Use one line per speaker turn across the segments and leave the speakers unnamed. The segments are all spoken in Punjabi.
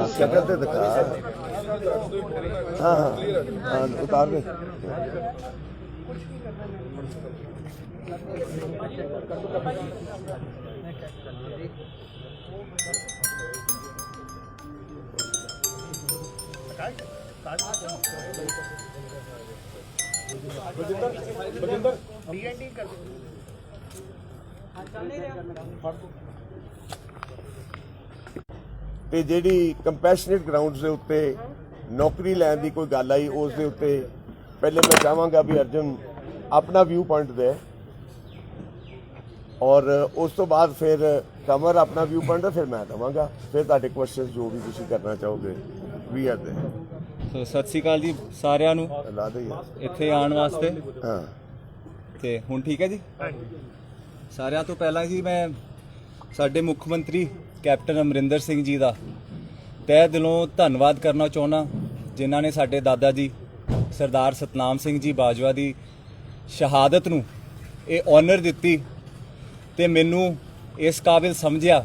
शक्ल तो दिखा। हाँ हाँ हाँ उतार दे। ਤੇ ਜਿਹੜੀ ਕੰਪੈਸ਼ਨੇਟ ਗਰਾਊਂਡਸ ਦੇ ਉੱਤੇ ਨੌਕਰੀ ਲੈਣ ਦੀ ਕੋਈ ਗੱਲ ਆਈ ਉਸ ਦੇ ਉੱਤੇ ਪਹਿਲੇ ਮੈਂ ਚਾਹਾਂਗਾ ਵੀ ਅਰਜੁਨ ਆਪਣਾ ਵਿਊ ਪੁਆਇੰਟ ਦੇ ਔਰ ਉਸ ਤੋਂ ਬਾਅਦ ਫਿਰ ਕਮਰ ਆਪਣਾ ਵਿਊ ਪੁਆਇੰਟ ਫਿਰ ਮੈਂ ਦਵਾਂਗਾ ਫਿਰ ਤੁਹਾਡੇ ਕੁਐਸਚਨਸ ਜੋ ਵੀ ਤੁਸੀਂ ਕਰਨਾ ਚਾਹੋਗੇ ਵੀ ਆਰ ਦੇ।
ਸੋ ਸਤਿ ਸ਼੍ਰੀ ਅਕਾਲ ਜੀ ਸਾਰਿਆਂ ਨੂੰ
ਲਾ ਦੇ
ਇੱਥੇ ਆਉਣ ਵਾਸਤੇ।
ਹਾਂ
ਤੇ ਹੁਣ ਠੀਕ ਹੈ ਜੀ। ਸਾਰਿਆਂ ਤੋਂ ਪਹਿਲਾਂ ਜੀ ਮੈਂ ਸਾਡੇ ਮੁੱਖ ਮੰਤਰੀ ਕੈਪਟਨ ਅਮਰਿੰਦਰ ਸਿੰਘ ਜੀ ਦਾ ਤਹਿ ਦਿਲੋਂ ਧੰਨਵਾਦ ਕਰਨਾ ਚਾਹੁੰਦਾ ਜਿਨ੍ਹਾਂ ਨੇ ਸਾਡੇ ਦਾਦਾ ਜੀ ਸਰਦਾਰ ਸਤਨਾਮ ਸਿੰਘ ਜੀ ਬਾਜਵਾ ਦੀ ਸ਼ਹਾਦਤ ਨੂੰ ਇਹ ਆਨਰ ਦਿੱਤੀ ਤੇ ਮੈਨੂੰ ਇਸ ਕਾਬਿਲ ਸਮਝਿਆ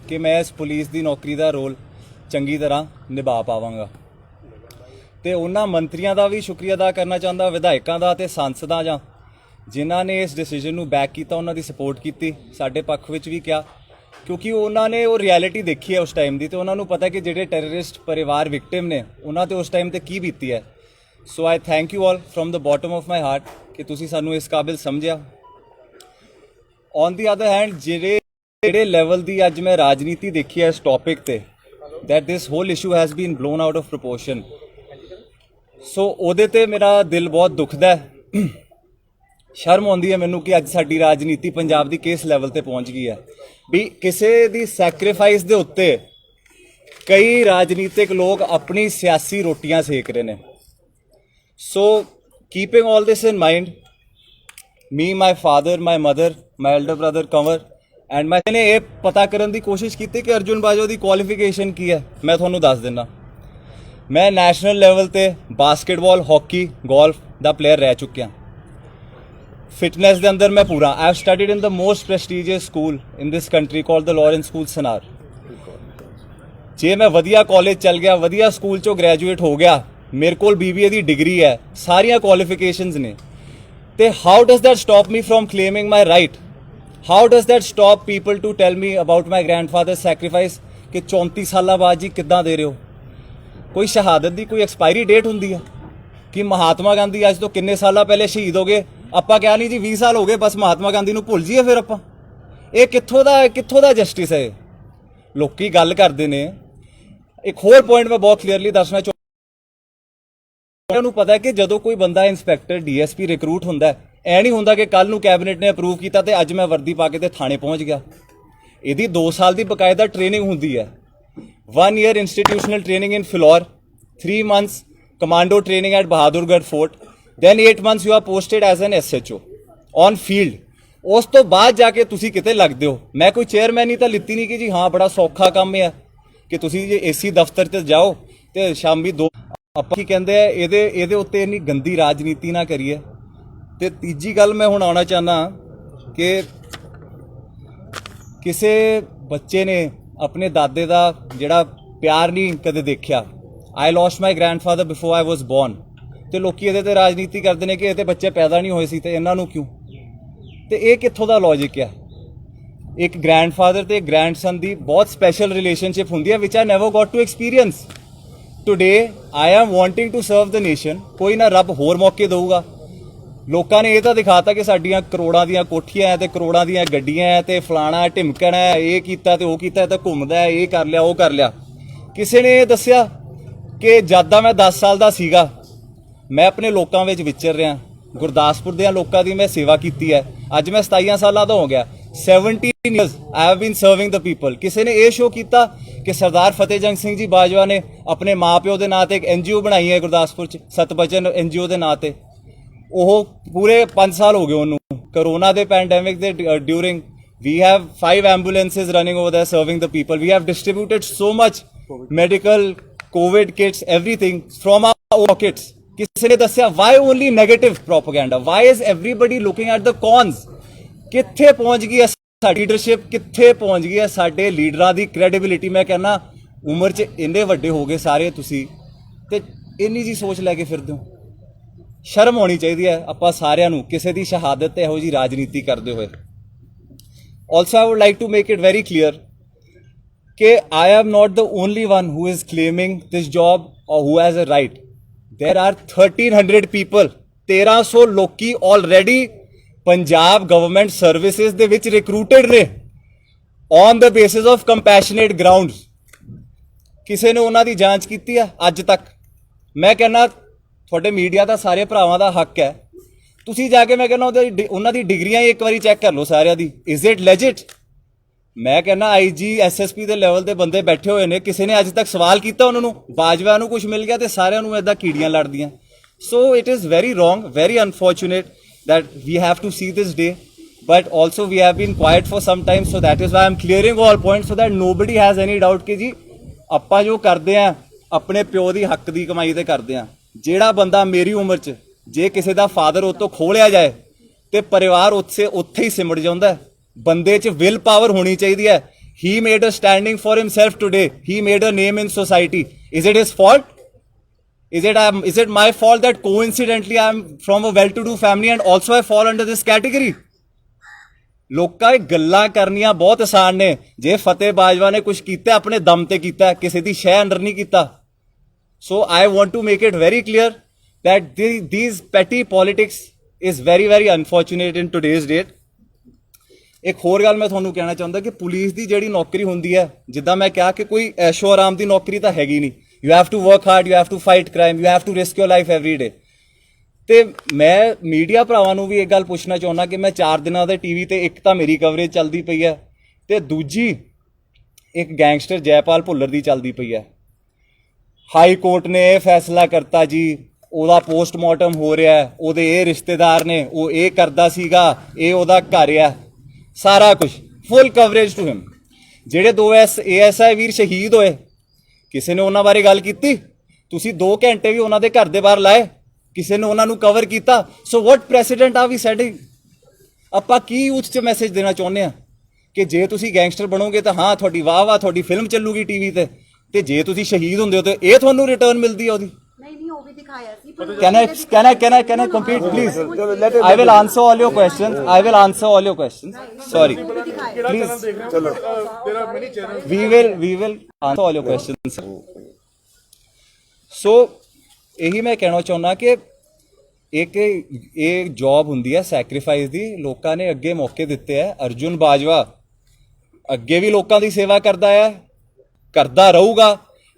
ਕਿ ਮੈਂ ਇਸ ਪੁਲਿਸ ਦੀ ਨੌਕਰੀ ਦਾ ਰੋਲ ਚੰਗੀ ਤਰ੍ਹਾਂ ਨਿਭਾ ਪਾਵਾਂਗਾ। ਤੇ ਉਹਨਾਂ ਮੰਤਰੀਆਂ ਦਾ ਵੀ ਸ਼ੁਕਰੀਆ ਅਦਾ ਕਰਨਾ ਚਾਹੁੰਦਾ, ਵਿਧਾਇਕਾਂ ਦਾ ਤੇ ਸਾਂਸਦਾਂ ਜਾਂ ਜਿਨ੍ਹਾਂ ਨੇ ਇਸ ਡਿਸੀਜਨ ਨੂੰ ਬੈਕ ਕੀਤਾ, ਉਹਨਾਂ ਦੀ ਸਪੋਰਟ ਕੀਤੀ, ਸਾਡੇ ਪੱਖ ਵਿੱਚ ਵੀ ਕਿਹਾ ਕਿਉਂਕਿ ਉਹਨਾਂ ਨੇ ਉਹ ਰਿਐਲਿਟੀ ਦੇਖੀ ਹੈ ਉਸ ਟਾਈਮ ਦੀ ਤੇ ਉਹਨਾਂ ਨੂੰ ਪਤਾ ਕਿ ਜਿਹੜੇ ਟੈਰਰਿਸਟ ਪਰਿਵਾਰ ਵਿਕਟਿਮ ਨੇ ਉਹਨਾਂ ਤੇ ਉਸ ਟਾਈਮ ਤੇ ਕੀ ਬੀਤੀ ਹੈ। So I thank you all from the bottom of my heart ਕਿ ਤੁਸੀਂ ਸਾਨੂੰ ਇਸ ਕਾਬਿਲ ਸਮਝਿਆ। ਔਨ ਦੀ ਅਦਰ ਹੈਂਡ ਜਿਹੜੇ ਲੈਵਲ ਦੀ ਅੱਜ ਮੈਂ ਰਾਜਨੀਤੀ ਦੇਖੀ ਹੈ ਇਸ ਟੌਪਿਕ ਤੇ that this whole issue has been blown out of proportion, ਸੋ ਉਹਦੇ ਤੇ ਮੇਰਾ ਦਿਲ ਬਹੁਤ ਦੁਖਦਾ ਹੈ। ਸ਼ਰਮ ਆਉਂਦੀ ਹੈ ਮੈਨੂੰ ਕਿ ਅੱਜ ਸਾਡੀ ਰਾਜਨੀਤੀ ਪੰਜਾਬ ਦੀ ਕਿਸ ਲੈਵਲ ਤੇ ਪਹੁੰਚ ਗਈ ਹੈ ਵੀ ਕਿਸੇ ਦੀ ਸੈਕਰੀਫਾਈਸ ਦੇ ਉੱਤੇ ਕਈ ਰਾਜਨੀਤਿਕ ਲੋਕ ਆਪਣੀ ਸਿਆਸੀ ਰੋਟੀਆਂ ਸੇਕ ਰਹੇ ਨੇ। So keeping all this in mind, me my father my mother my elder brother Kanwar and ਮੈਨੇ ਇਹ ਪਤਾ ਕਰਨ ਦੀ ਕੋਸ਼ਿਸ਼ ਕੀਤੀ ਕਿ ਅਰਜੁਨ ਬਾਜਵਾ ਦੀ ਕੁਆਲੀਫਿਕੇਸ਼ਨ ਕੀ ਹੈ। ਮੈਂ ਤੁਹਾਨੂੰ ਦੱਸ ਦਿੰਦਾ, ਮੈਂ ਨੈਸ਼ਨਲ ਲੈਵਲ ਤੇ ਬਾਸਕਟਬਾਲ, ਹਾਕੀ, ਗੋਲਫ ਦਾ ਪਲੇਅਰ ਰਹਿ ਚੁੱਕਿਆ। ਫਿਟਨੈਸ ਦੇ ਅੰਦਰ ਮੈਂ ਪੂਰਾ I have studied in the most prestigious school in this country called the Lawrence school ਸਨਾਰ। ਜੇ ਮੈਂ ਵਧੀਆ ਕਾਲਜ ਚੱਲ ਗਿਆ, ਵਧੀਆ ਸਕੂਲ ਚੋਂ ਗ੍ਰੈਜੂਏਟ ਹੋ ਗਿਆ, ਮੇਰੇ ਕੋਲ BBA ਦੀ ਡਿਗਰੀ ਹੈ, ਸਾਰੀਆਂ ਕੁਆਲੀਫਿਕੇਸ਼ਨਸ ਨੇ, ਤੇ how does that stop me from claiming my right? How does that stop people to tell me about my grandfather sacrifice ਕਿ 34 ਸਾਲਾਂ ਬਾਅਦ ਜੀ ਕਿੱਦਾਂ ਦੇ ਰਹੇ ਹੋ? ਕੋਈ ਸ਼ਹਾਦਤ ਦੀ ਕੋਈ ਐਕਸਪਾਇਰੀ ਡੇਟ ਹੁੰਦੀ ਹੈ ਕਿ ਮਹਾਤਮਾ ਗਾਂਧੀ ਅੱਜ ਤੋਂ ਕਿੰਨੇ ਸਾਲਾਂ ਪਹਿਲੇ ਸ਼ਹੀਦ ਹੋ ਗਏ, ਆਪਾਂ ਕਿਹਾ ਨਹੀਂ ਜੀ 20 ਸਾਲ ਹੋ ਗਏ ਬਸ ਮਹਾਤਮਾ ਗਾਂਧੀ ਨੂੰ ਭੁੱਲ ਜਾਈਏ ਫਿਰ ਆਪਾਂ? ਇਹ ਕਿੱਥੋਂ ਦਾ ਜਸਟਿਸ ਹੈ? ਲੋਕੀ ਗੱਲ ਕਰਦੇ ਨੇ। ਇੱਕ ਹੋਰ ਪੁਆਇੰਟ ਮੈਂ ਬਹੁਤ ਕਲੀਅਰਲੀ ਦੱਸਣਾ ਚਾਹੁੰਦਾ, ਨੂੰ ਪਤਾ ਹੈ ਕਿ ਜਦੋਂ ਕੋਈ ਬੰਦਾ ਇੰਸਪੈਕਟਰ DSP ਰਿਕਰੂਟ ਹੁੰਦਾ, ਐ ਨਹੀਂ ਹੁੰਦਾ ਕਿ ਕੱਲ ਨੂੰ ਕੈਬਨਿਟ ਨੇ ਅਪਰੂਵ ਕੀਤਾ ਤੇ ਅੱਜ ਮੈਂ ਵਰਦੀ ਪਾ ਕੇ ਤੇ ਥਾਣੇ ਪਹੁੰਚ ਗਿਆ। ਇਹਦੀ 2 ਸਾਲ ਦੀ ਬਕਾਇਦਾ ਟ੍ਰੇਨਿੰਗ ਹੁੰਦੀ ਹੈ। 1 year institutional training in Philor, 3 months commando training at Bahadurgarh Fort, then 8 months you are posted as an SHO on field। ਉਸ ਤੋਂ ਬਾਅਦ ਜਾ ਕੇ ਤੁਸੀਂ ਕਿਤੇ ਲੱਗਦੇ ਹੋ। ਮੈਂ ਕੋਈ ਚੇਅਰਮੈਨ ਹੀ ਤਾਂ ਲਿੱਤੀ ਨਹੀਂ ਕਿ ਜੀ ਹਾਂ ਬੜਾ ਸੌਖਾ ਕੰਮ ਹੈ ਕਿ ਤੁਸੀਂ ਜੇ AC ਦਫ਼ਤਰ ਤੇ ਜਾਓ ਤੇ ਸ਼ਾਮੀ 2 ਆਪਾਂ ਕੀ ਕਹਿੰਦੇ ਆ ਇਹਦੇ ਉੱਤੇ ਇੰਨੀ ਗੰਦੀ ਰਾਜਨੀਤੀ ਨਾ ਕਰੀਏ। ਤੇ ਤੀਜੀ ਗੱਲ ਮੈਂ ਹੁਣ ਆਉਣਾ ਚਾਹੁੰਦਾ ਕਿ ਕਿਸੇ ਬੱਚੇ ਨੇ ਆਪਣੇ ਦਾਦੇ ਦਾ ਜਿਹੜਾ ਪਿਆਰ ਨਹੀਂ ਕਦੇ ਦੇਖਿਆ। I lost my grandfather before I was born, ਤੇ ਲੋਕੀ ਇਹਦੇ ਤੇ ਰਾਜਨੀਤੀ ਕਰਦੇ ਨੇ ਕਿ ਇਹ ਤੇ ਬੱਚੇ ਪੈਦਾ ਨਹੀਂ ਹੋਏ ਸੀ ਤੇ ਇਹਨਾਂ ਨੂੰ ਕਿਉਂ? ਤੇ ਇਹ ਕਿੱਥੋਂ ਦਾ ਲੌਜਿਕ ਹੈ? ਇੱਕ ਗ੍ਰੈਂਡਫਾਦਰ ਤੇ ਗ੍ਰੈਂਡਸਨ ਦੀ ਬਹੁਤ ਸਪੈਸ਼ਲ ਰਿਲੇਸ਼ਨਸ਼ਿਪ ਹੁੰਦੀ ਹੈ ਵਿਚ I never got to experience. Today I am wanting to serve the nation. ਕੋਈ ਨਾ ਰੱਬ ਹੋਰ ਮੌਕੇ ਦਊਗਾ। ਲੋਕਾਂ ਨੇ ਇਹ ਤਾਂ ਦਿਖਾਤਾ ਕਿ ਸਾਡੀਆਂ ਕਰੋੜਾਂ ਦੀਆਂ ਕੋਠੀਆਂ ਤੇ ਕਰੋੜਾਂ ਦੀਆਂ ਗੱਡੀਆਂ ਤੇ ਫਲਾਣਾ ਢਿਮਕਣਾ, ਇਹ ਕੀਤਾ ਤੇ ਉਹ ਕੀਤਾ, ਤੇ ਘੁੰਮਦਾ, ਇਹ ਕਰ ਲਿਆ ਉਹ ਕਰ ਲਿਆ। ਕਿਸੇ ਨੇ ਇਹ ਦੱਸਿਆ ਕਿ ਜਦ ਮੈਂ 10 ਸਾਲ ਦਾ ਸੀਗਾ ਮੈਂ ਆਪਣੇ ਲੋਕਾਂ ਵਿੱਚ ਵਿਚਰ ਰਿਹਾ, ਗੁਰਦਾਸਪੁਰ ਦੇ ਲੋਕਾਂ ਦੀ ਮੈਂ ਸੇਵਾ ਕੀਤੀ ਹੈ। ਅੱਜ ਮੈਂ 27 ਸਾਲਾਂ ਦਾ ਹੋ ਗਿਆ। 17 years I have been serving the people। ਕਿਸੇ ਨੇ ਇਹ ਸ਼ੋਅ ਕੀਤਾ ਕਿ ਸਰਦਾਰ ਫਤਿਹ ਜੰਗ ਸਿੰਘ ਜੀ ਬਾਜਵਾ ਨੇ ਆਪਣੇ ਮਾਂ-ਪਿਓ ਦੇ ਨਾਂ ਤੇ ਇੱਕ NGO ਬਣਾਈ ਹੈ ਗੁਰਦਾਸਪੁਰ 'ਚ, ਸਤਬਚਨ NGO ਦੇ ਨਾਂ ਤੇ। ਉਹ ਪੂਰੇ 5 ਸਾਲ ਹੋ ਗਏ ਉਹਨੂੰ। ਕਰੋਨਾ ਦੇ ਪੈਂਡੈਮਿਕ ਦੇ during we have 5 ambulances running over there serving the people। We have distributed so much medical COVID kits, everything from our pockets। ਕਿਸੇ ਨੇ ਦੱਸਿਆ why only negative propaganda? Why is everybody looking at the cons? ਕਿੱਥੇ ਪਹੁੰਚ ਗਈ ਸਾਡੀ ਲੀਡਰਸ਼ਿਪ ਕਿੱਥੇ ਪਹੁੰਚ ਗਈ ਹੈ, ਸਾਡੇ ਲੀਡਰਾਂ ਦੀ ਕ੍ਰੈਡੀਬਿਲਿਟੀ। ਮੈਂ ਕਹਿੰਦਾ ਉਮਰ 'ਚ ਇੰਨੇ ਵੱਡੇ ਹੋ ਗਏ ਸਾਰੇ ਤੁਸੀਂ, ਤੇ ਇੰਨੀ ਜੀ ਸੋਚ ਲੈ ਕੇ ਫਿਰਦੇ ਹੋ। ਸ਼ਰਮ ਆਉਣੀ ਚਾਹੀਦੀ ਹੈ ਆਪਾਂ ਸਾਰਿਆਂ ਨੂੰ ਕਿਸੇ ਦੀ ਸ਼ਹਾਦਤ ਤੇ ਇਹੋ ਜੀ ਰਾਜਨੀਤੀ ਕਰਦੇ ਹੋਏ। Also I would like to make it very clear ਕਿ I am not the only one who is claiming this job or who has a right. There are 1300 people, 1300 ਲੋਕੀ already ਪੰਜਾਬ ਗਵਰਨਮੈਂਟ ਸਰਵਿਸਿਜ਼ ਦੇ ਵਿੱਚ ਰਿਕਰੂਟਡ ਨੇ on the basis of compassionate grounds. ਕਿਸੇ ਨੇ ਉਹਨਾਂ ਦੀ ਜਾਂਚ ਕੀਤੀ ਆ ਅੱਜ ਤੱਕ? ਮੈਂ ਕਹਿੰਦਾ ਤੁਹਾਡੇ ਮੀਡੀਆ ਦਾ ਸਾਰੇ ਭਰਾਵਾਂ ਦਾ ਹੱਕ ਹੈ, ਤੁਸੀਂ ਜਾ ਕੇ ਮੈਂ ਕਹਿੰਦਾ ਉਹਨਾਂ ਦੀ ਡਿਗਰੀਆਂ ਇੱਕ ਵਾਰੀ ਚੈੱਕ ਕਰ ਲਓ ਸਾਰਿਆਂ ਦੀ। Is it ਲੈਜਿਟ? ਮੈਂ ਕਹਿੰਦਾ IG SSP ਦੇ ਲੈਵਲ ਦੇ ਬੰਦੇ ਬੈਠੇ ਹੋਏ ਨੇ, ਕਿਸੇ ਨੇ ਅੱਜ ਤੱਕ ਸਵਾਲ ਕੀਤਾ ਉਹਨਾਂ ਨੂੰ? ਬਾਜਵਾ ਨੂੰ ਕੁਝ ਮਿਲ ਗਿਆ ਤੇ ਸਾਰਿਆਂ ਨੂੰ ਇਦਾਂ ਕੀੜੀਆਂ ਲੜਦੀਆਂ। So it is very wrong, very unfortunate that we have to see this day, but also we have been quiet for some time, so that is why I am clearing all points so that nobody has any doubt ਕਿ ਜੀ ਆਪਾਂ ਜੋ ਕਰਦੇ ਆ ਆਪਣੇ ਪਿਓ ਦੀ ਹੱਕ ਦੀ ਕਮਾਈ ਤੇ ਕਰਦੇ ਆ। ਜਿਹੜਾ ਬੰਦਾ ਮੇਰੀ ਉਮਰ 'ਚ ਜੇ ਕਿਸੇ ਦਾ ਫਾਦਰ ਉਹ ਤੋਂ ਖੋਲਿਆ ਜਾਏ ਤੇ ਪਰਿਵਾਰ ਉੱਥੇ ਹੀ ਸਿਮਟ ਜਾਂਦਾ। ਬੰਦੇ 'ਚ ਵਿਲ ਪਾਵਰ ਹੋਣੀ ਚਾਹੀਦੀ ਹੈ। He made a standing for himself today. He made a name in society. Is it his fault? Is it my fault that coincidentally I am from a well-to-do family and also I fall under this category? ਲੋਕਾਂ ਇਹ ਗੱਲਾਂ ਕਰਨੀਆਂ ਬਹੁਤ ਆਸਾਨ ਨੇ। ਜੇ ਫਤਿਹ ਬਾਜਵਾ ਨੇ ਕੁਝ ਕੀਤਾ ਆਪਣੇ ਦਮ ਤੇ ਕੀਤਾ, ਕਿਸੇ ਦੀ ਸ਼ੈ ਅੰਡਰ ਨਹੀਂ ਕੀਤਾ। So I want to make it very clear that these petty politics is very, very unfortunate in today's date. ਇੱਕ ਹੋਰ ਗੱਲ ਮੈਂ ਤੁਹਾਨੂੰ ਕਹਿਣਾ ਚਾਹੁੰਦਾ ਕਿ ਪੁਲਿਸ ਦੀ ਜਿਹੜੀ ਨੌਕਰੀ ਹੁੰਦੀ ਹੈ, ਜਿੱਦਾਂ ਮੈਂ ਕਿਹਾ ਕਿ ਕੋਈ ਐਸ਼ੋ ਆਰਾਮ ਦੀ ਨੌਕਰੀ ਤਾਂ ਹੈਗੀ ਨਹੀਂ। You have to work hard, you have to fight crime, you have to risk your life every day. ਤੇ ਮੈਂ ਮੀਡੀਆ ਭਰਾਵਾਂ ਨੂੰ ਵੀ ਇਹ ਗੱਲ ਪੁੱਛਣਾ ਚਾਹੁੰਦਾ ਕਿ ਮੈਂ 4 ਦਿਨਾਂ ਦੇ ਟੀਵੀ ਤੇ ਇੱਕ ਤਾਂ ਮੇਰੀ ਕਵਰੇਜ ਚੱਲਦੀ ਪਈ ਹੈ ਤੇ ਦੂਜੀ ਇੱਕ ਗੈਂਗਸਟਰ ਜੈਪਾਲ ਭੁੱਲਰ ਦੀ ਚੱਲਦੀ ਪਈ ਹੈ। ਹਾਈ ਕੋਰਟ ਨੇ ਇਹ ਫੈਸਲਾ ਕਰਤਾ ਜੀ, ਉਹਦਾ ਪੋਸਟਮਾਰਟਮ ਹੋ ਰਿਹਾ, ਉਹਦੇ ਇਹ ਰਿਸ਼ਤੇਦਾਰ ਨੇ, ਉਹ ਇਹ ਕਰਦਾ ਸੀਗਾ, ਇਹ ਉਹਦਾ ਘਰ ਆ, ਸਾਰਾ ਕੁਝ ਫੁੱਲ ਕਵਰੇਜ ਟੂ ਹਿਮ। ਜਿਹੜੇ 2 ASI ਵੀਰ ਸ਼ਹੀਦ ਹੋਏ, ਕਿਸੇ ਨੇ ਉਹਨਾਂ ਬਾਰੇ ਗੱਲ ਕੀਤੀ? ਤੁਸੀਂ 2 ਘੰਟੇ ਵੀ ਉਹਨਾਂ ਦੇ ਘਰ ਦੇ ਬਾਹਰ ਲਾਏ, ਕਿਸੇ ਨੇ ਉਹਨਾਂ ਨੂੰ ਕਵਰ ਕੀਤਾ? ਸੋ ਵਾਟ ਪ੍ਰੈਸੀਡੈਂਟ ਆ ਵੀ ਸੈਟਿੰਗ? ਆਪਾਂ ਕੀ ਯੂਥ 'ਚ ਮੈਸੇਜ ਦੇਣਾ ਚਾਹੁੰਦੇ ਆ ਕਿ ਜੇ ਤੁਸੀਂ ਗੈਂਗਸਟਰ ਬਣੋਗੇ ਤਾਂ ਹਾਂ ਤੁਹਾਡੀ ਵਾਹ ਤੁਹਾਡੀ ਫਿਲਮ ਚੱਲੂਗੀ ਟੀਵੀ ਤੇ ਜੇ ਤੁਸੀਂ ਸ਼ਹੀਦ ਹੁੰਦੇ ਹੋ ਤਾਂ ਇਹ ਤੁਹਾਨੂੰ ਰਿਟਰਨ ਮਿਲਦੀ ਹੈ ਉਹਦੀ?
ਨਹੀਂ ਉਹ ਵੀ ਦਿਖਾਇਆ ਸੀ।
Can I complete please? I will answer all your questions. I will answer all your questions. Sorry. Please.
ਚਲੋ
We will answer all your questions. So ਇਹੀ ਮੈਂ ਕਹਿਣਾ ਚਾਹੁੰਦਾ ਕਿ ਇੱਕ ਇਹ ਜੌਬ ਹੁੰਦੀ ਹੈ ਸੈਕਰੀਫਾਈਸ ਦੀ। ਲੋਕਾਂ ਨੇ ਅੱਗੇ ਮੌਕੇ ਦਿੱਤੇ ਹੈ। ਅਰਜੁਨ ਬਾਜਵਾ ਅੱਗੇ ਵੀ ਲੋਕਾਂ ਦੀ ਸੇਵਾ ਕਰਦਾ ਹੈ, ਕਰਦਾ ਰਹੂਗਾ।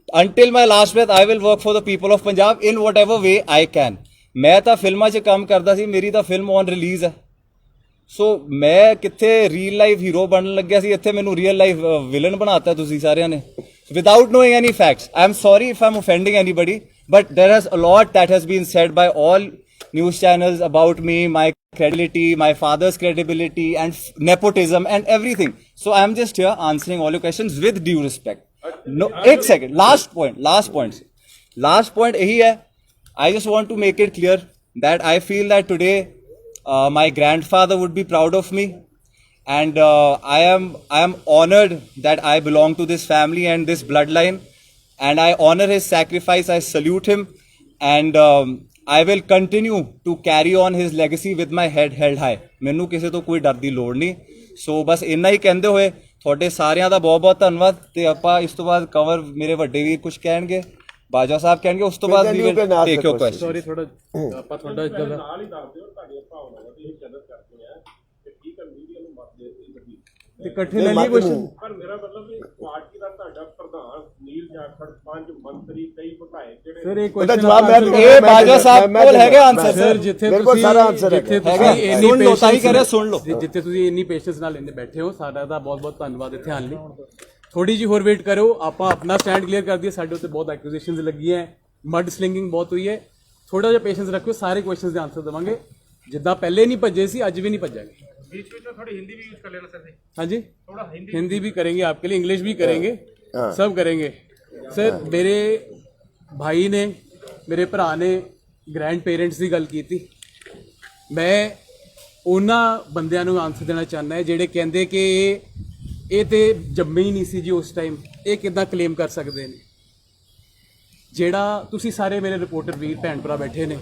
Until my last breath, I will work for the people of Punjab in whatever way I can. ਮੈਂ ਤਾਂ ਫਿਲਮਾਂ 'ਚ ਕੰਮ ਕਰਦਾ ਸੀ, ਮੇਰੀ ਤਾਂ ਫਿਲਮ ਔਨ ਰਿਲੀਜ਼ ਹੈ। ਸੋ ਮੈਂ ਕਿੱਥੇ ਰੀਅਲ ਲਾਈਫ ਹੀਰੋ ਬਣਨ ਲੱਗਿਆ ਸੀ, ਇੱਥੇ ਮੈਨੂੰ ਰੀਅਲ ਲਾਈਫ ਵਿਲਨ ਬਣਾਤਾ ਤੁਸੀਂ ਸਾਰਿਆਂ ਨੇ without knowing any facts. I am sorry if I am offending anybody, but there is a lot that has been said by all news channels about me, my credibility, my father's credibility and nepotism and everything. So I am just here answering all your questions with due respect. No, एक second. Last point यही है. I just want to make it clear that I feel that today my grandfather would be proud of me, and I am honored that I belong to this family and this bloodline, and I honor his sacrifice. I salute him, and I will continue to carry on his legacy with my head held high. ਮੈਨੂੰ ਕਿਸੇ ਤੋਂ ਕੋਈ ਡਰ ਦੀ ਲੋੜ ਨਹੀਂ। ਸੋ ਬਸ ਇੰਨਾ ਹੀ ਕਹਿੰਦੇ ਹੋਏ ਤੁਹਾਡੇ ਸਾਰਿਆਂ ਦਾ ਬਹੁਤ ਬਹੁਤ ਧੰਨਵਾਦ। ਤੇ ਆਪਾਂ ਇਸ ਤੋਂ ਬਾਅਦ ਕਵਰ ਮੇਰੇ ਵੱਡੇ ਵੀ ਕੁਝ ਕਹਿਣਗੇ, ਬਾਜਵਾ ਸਾਹਿਬ ਕਹਿਣਗੇ, ਉਸ ਤੋਂ ਬਾਅਦ ਵੀ ਟੇਕ ਯੋਰ ਕੁਐਸਚਨ।
ਸੌਰੀ ਥੋੜਾ ਆਪਾਂ ਤੁਹਾਡਾ ਗੱਲ
ਨਾਲ ਹੀ ਦੱਸ ਦਿਓ ਤੁਹਾਡੀਆਂ ਭਾਵਨਾਵਾਂ ਦੀ ਇੱਜ਼ਤ ਕਰਦੇ ਆ ਤੇ ਠੀਕ ਹੈ ਮੀਡੀਆ ਨੂੰ ਮਤ ਦੇ ਦਿੱਤੀ
ਤੇ ਇਕੱਠੇ ਲੈ ਲਈ ਕੁਐਸਚਨ।
ਪਰ ਮੇਰਾ ਮਤਲਬ ਕਿ ਪਾਰਟੀ ਦਾ ਤੁਹਾਡਾ ਪ੍ਰਧਾਨ ਨੀਲ ਜਾਖੜ 5 ਮੰਤਰੀ ਕਈ ਵਿਧਾਇਕ ਜਿਹੜੇ
ਸਰ ਇਹ
ਉਹਦਾ
ਕੁਐਸਚਨ
ਜਵਾਬ ਮੈਂ
ਇਹ ਬਾਜਵਾ ਸਾਹਿਬ ਕੋਲ ਹੈਗੇ ਆਨਸਰ
ਸਰ ਜਿੱਥੇ
ਮੇਰੇ ਕੋਲ ਸਾਰਾ answer
ਜਿੱਥੇ
ਹੈਗਾ।
ਤੁਸੀਂ ਇੰਨੀ
ਸੁਣ ਲਓ, ਤਾਂ ਹੀ ਕਹਿ ਰਿਹਾ, ਸੁਣ ਲਓ।
ਜਿੱਥੇ ਤੁਸੀਂ ਇੰਨੀ ਪੇਸ਼ੈਂਸ ਨਾਲ ਇੰਨੇ ਬੈਠੇ ਹੋ, ਸਾਡਾ ਤਾਂ ਬਹੁਤ ਬਹੁਤ ਧੰਨਵਾਦ ਇੱਥੇ ਆਉਣ ਲਈ। ਥੋੜੀ ਜੀ ਹੋਰ ਵੇਟ ਕਰੋ, ਆਪਾਂ ਆਪਣਾ ਸਟੈਂਡ ਕਲੀਅਰ ਕਰ ਦਈਏ। ਸਾਡੇ ਉੱਤੇ ਬਹੁਤ ਐਕੂਜ਼ੇਸ਼ਨਸ ਲੱਗੀਆਂ, ਮਡ ਸਲਿੰਗਿੰਗ ਬਹੁਤ ਹੋਈ ਹੈ। ਥੋੜਾ ਜਿਹਾ ਪੇਸ਼ੈਂਸ ਰੱਖਿਓ, ਸਾਰੇ ਕੁਐਸਚਨਸ ਦੇ ਆਨਸਰ ਦੇਵਾਂਗੇ। ਜਿੱਦਾਂ ਪਹਿਲੇ ਨਹੀਂ ਭੱਜੇ ਸੀ, ਅੱਜ ਵੀ ਨਹੀਂ ਭੱਜਾਂਗੇ।
बीच में थोड़ी हिंदी भी यूज कर लेना सर।
हाँ जी,
थोड़ा
हिंदी भी करेंगे आपके लिए, इंग्लिश भी करेंगे, सब करेंगे। सर मेरे भाई ने, मेरे भरा ने ग्रैंड पेरेंट्स की गल की थी। मैं ਉਹਨਾਂ ਬੰਦਿਆਂ ਨੂੰ ਆਨਸਰ ਦੇਣਾ ਚਾਹੁੰਦਾ ਹੈ ਜਿਹੜੇ ਕਹਿੰਦੇ ਕਿ ਇਹ ਤੇ ਜੰਮੇ ਹੀ ਨਹੀਂ ਸੀ ਜੀ ਉਸ ਟਾਈਮ, ਇਹ ਕਿੱਦਾਂ ਕਲੇਮ ਕਰ ਸਕਦੇ ਨੇ। ਜਿਹੜਾ ਤੁਸੀਂ ਸਾਰੇ ਮੇਰੇ ਰਿਪੋਰਟਰ ਵੀਰ ਭੈਣ ਭਰਾ ਬੈਠੇ ਨੇ,